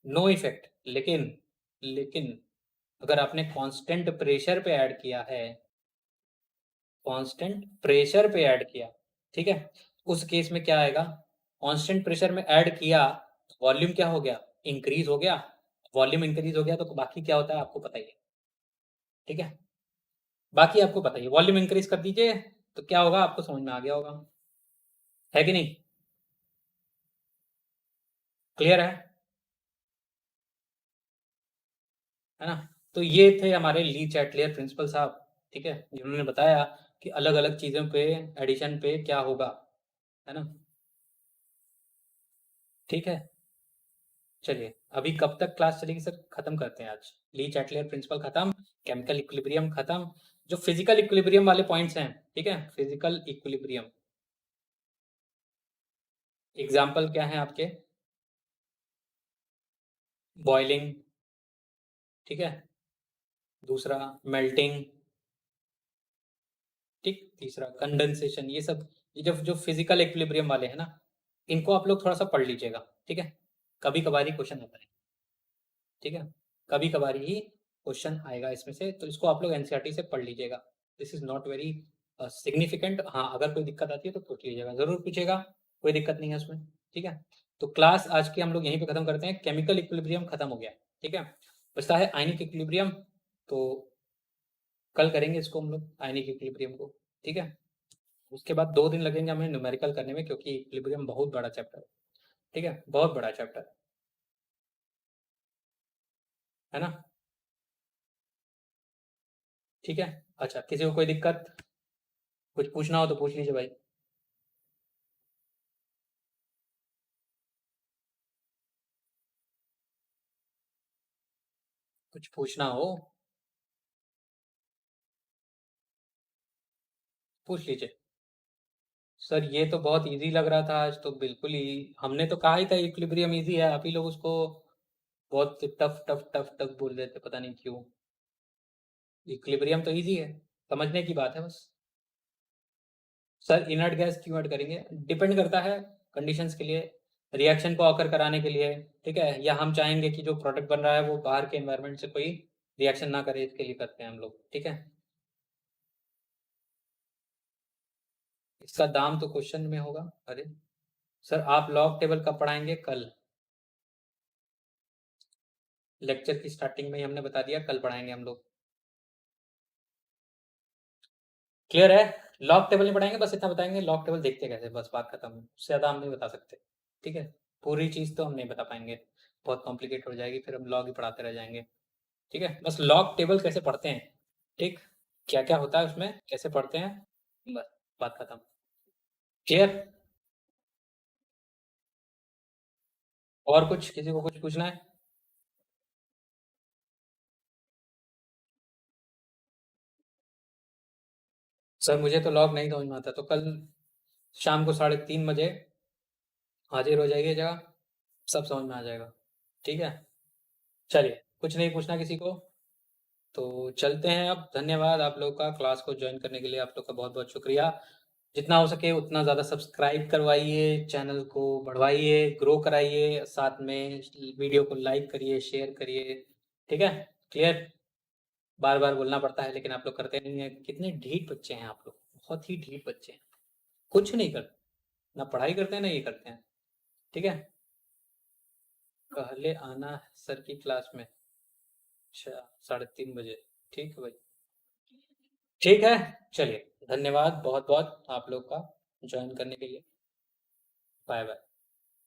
नो इफेक्ट। लेकिन अगर आपने कांस्टेंट प्रेशर पे ऐड किया है, कांस्टेंट प्रेशर पे ऐड किया, ठीक है, उस केस में क्या आएगा, कांस्टेंट प्रेशर में ऐड किया, वॉल्यूम क्या हो गया, इंक्रीज हो गया। वॉल्यूम इंक्रीज हो गया तो बाकी क्या होता है आपको पता ही है। ठीक है, बाकी आपको पता ही है, वॉल्यूम इंक्रीज कर दीजिए तो क्या होगा आपको समझ में आ गया होगा, है कि नहीं, क्लियर है ना। तो ये थे हमारे ली चैटलियर प्रिंसिपल साहब। ठीक है, जिन्होंने बताया कि अलग अलग चीजों पे एडिशन पे क्या होगा, है ना। ठीक है, चलिए अभी कब तक क्लास चलेगी सर, खत्म करते हैं आज। ली चैटलियर प्रिंसिपल खत्म, केमिकल इक्विलिब्रियम खत्म, जो फिजिकल इक्विलिब्रियम वाले पॉइंट्स हैं, ठीक है, फिजिकल इक्विलिब्रियम, एग्जाम्पल क्या है आपके, बॉइलिंग, ठीक है, दूसरा मेल्टिंग, ठीक, तीसरा कंडेंसेशन, ये सब, ये जो फिजिकल इक्विलिब्रियम वाले हैं ना, इनको आप लोग थोड़ा सा पढ़ लीजिएगा। ठीक है, कभी कभार ही क्वेश्चन आता है। ठीक है, कभी कभार ही क्वेश्चन आएगा इसमें से, तो इसको आप लोग एनसीईआरटी से पढ़ लीजिएगा। This is not very significant. हाँ, अगर कोई दिक्कत आती है तो पूछ लीजिएगा, जरूर पूछेगा, कोई दिक्कत नहीं है उसमें। ठीक है, तो क्लास आज की हम लोग यहीं पे खत्म करते हैं, केमिकल इक्विलिब्रियम खत्म हो गया। ठीक है, बचता है आयनिक इक्विलिब्रियम, तो कल करेंगे इसको हम लोग, आयनिक इक्विलिब्रियम को। ठीक है, उसके बाद 2 दिन लगेंगे हमें न्यूमेरिकल करने में, क्योंकि इक्विलिब्रियम बहुत बड़ा चैप्टर है। ठीक है, बहुत बड़ा चैप्टर है ना। ठीक है, अच्छा, किसी को कोई दिक्कत, कुछ पूछना हो तो पूछ लीजिए भाई। कुछ पूछना हो पूछ लीजिए। सर ये तो बहुत इजी लग रहा था आज तो, बिल्कुल ही, हमने तो कहा ही था इक्विलिब्रियम इजी है, आप ही लोग उसको बहुत टफ टफ टफ टफ बोल रहे थे, पता नहीं क्यों। इक्विलिब्रियम तो इजी है, समझने की बात है बस। सर इनर्ट गैस क्यों ऐड करेंगे, डिपेंड करता है कंडीशंस के लिए, रिएक्शन को ऑकर कराने के लिए। ठीक है, या हम चाहेंगे कि जो प्रोडक्ट बन रहा है वो बाहर के एनवायरनमेंट से कोई रिएक्शन ना करे, इसके लिए करते हैं हम लोग। ठीक है, इसका दाम तो क्वेश्चन में होगा। अरे सर, आप लॉग टेबल कब पढ़ाएंगे, कल, लेक्चर की स्टार्टिंग में ही हमने बता दिया, कल पढ़ाएंगे हम लोग। क्लियर है, लॉग टेबल नहीं पढ़ाएंगे, बस इतना बताएंगे लॉग टेबल देखते कैसे, बस बात खत्म, उससे ज़्यादा हम नहीं बता सकते। ठीक है, पूरी चीज़ तो हम नहीं बता पाएंगे, बहुत कॉम्प्लिकेट हो जाएगी, फिर हम लॉग ही पढ़ाते रह जाएंगे। ठीक है, बस लॉग टेबल कैसे पढ़ते हैं, ठीक, क्या क्या होता है उसमें, कैसे पढ़ते हैं, बस बात खत्म। क्लियर, और कुछ, किसी को कुछ पूछना है। सर मुझे तो लॉग नहीं समझ में आता, तो कल शाम को 3:30 बजे हाजिर हो जाइए जगह, सब समझ में आ जाएगा। ठीक है, चलिए, कुछ नहीं पूछना किसी को, तो चलते हैं अब। धन्यवाद आप लोग का, क्लास को ज्वाइन करने के लिए आप लोग का बहुत बहुत शुक्रिया। जितना हो सके उतना ज़्यादा सब्सक्राइब करवाइए, चैनल को बढ़वाइए, ग्रो कराइए, साथ में वीडियो को लाइक करिए, शेयर करिए। ठीक है, क्लियर, बार बार बोलना पड़ता है लेकिन आप लोग करते नहीं है, कितने ढीठ बच्चे हैं आप लोग, बहुत ही ढीठ बच्चे हैं, कुछ नहीं करते, ना पढ़ाई करते हैं ना ये करते हैं। ठीक है, पहले आना सर की क्लास में, अच्छा, 3:30 बजे, ठीक है भाई, ठीक है, चलिए, धन्यवाद बहुत बहुत आप लोग का ज्वाइन करने के लिए, बाय बाय।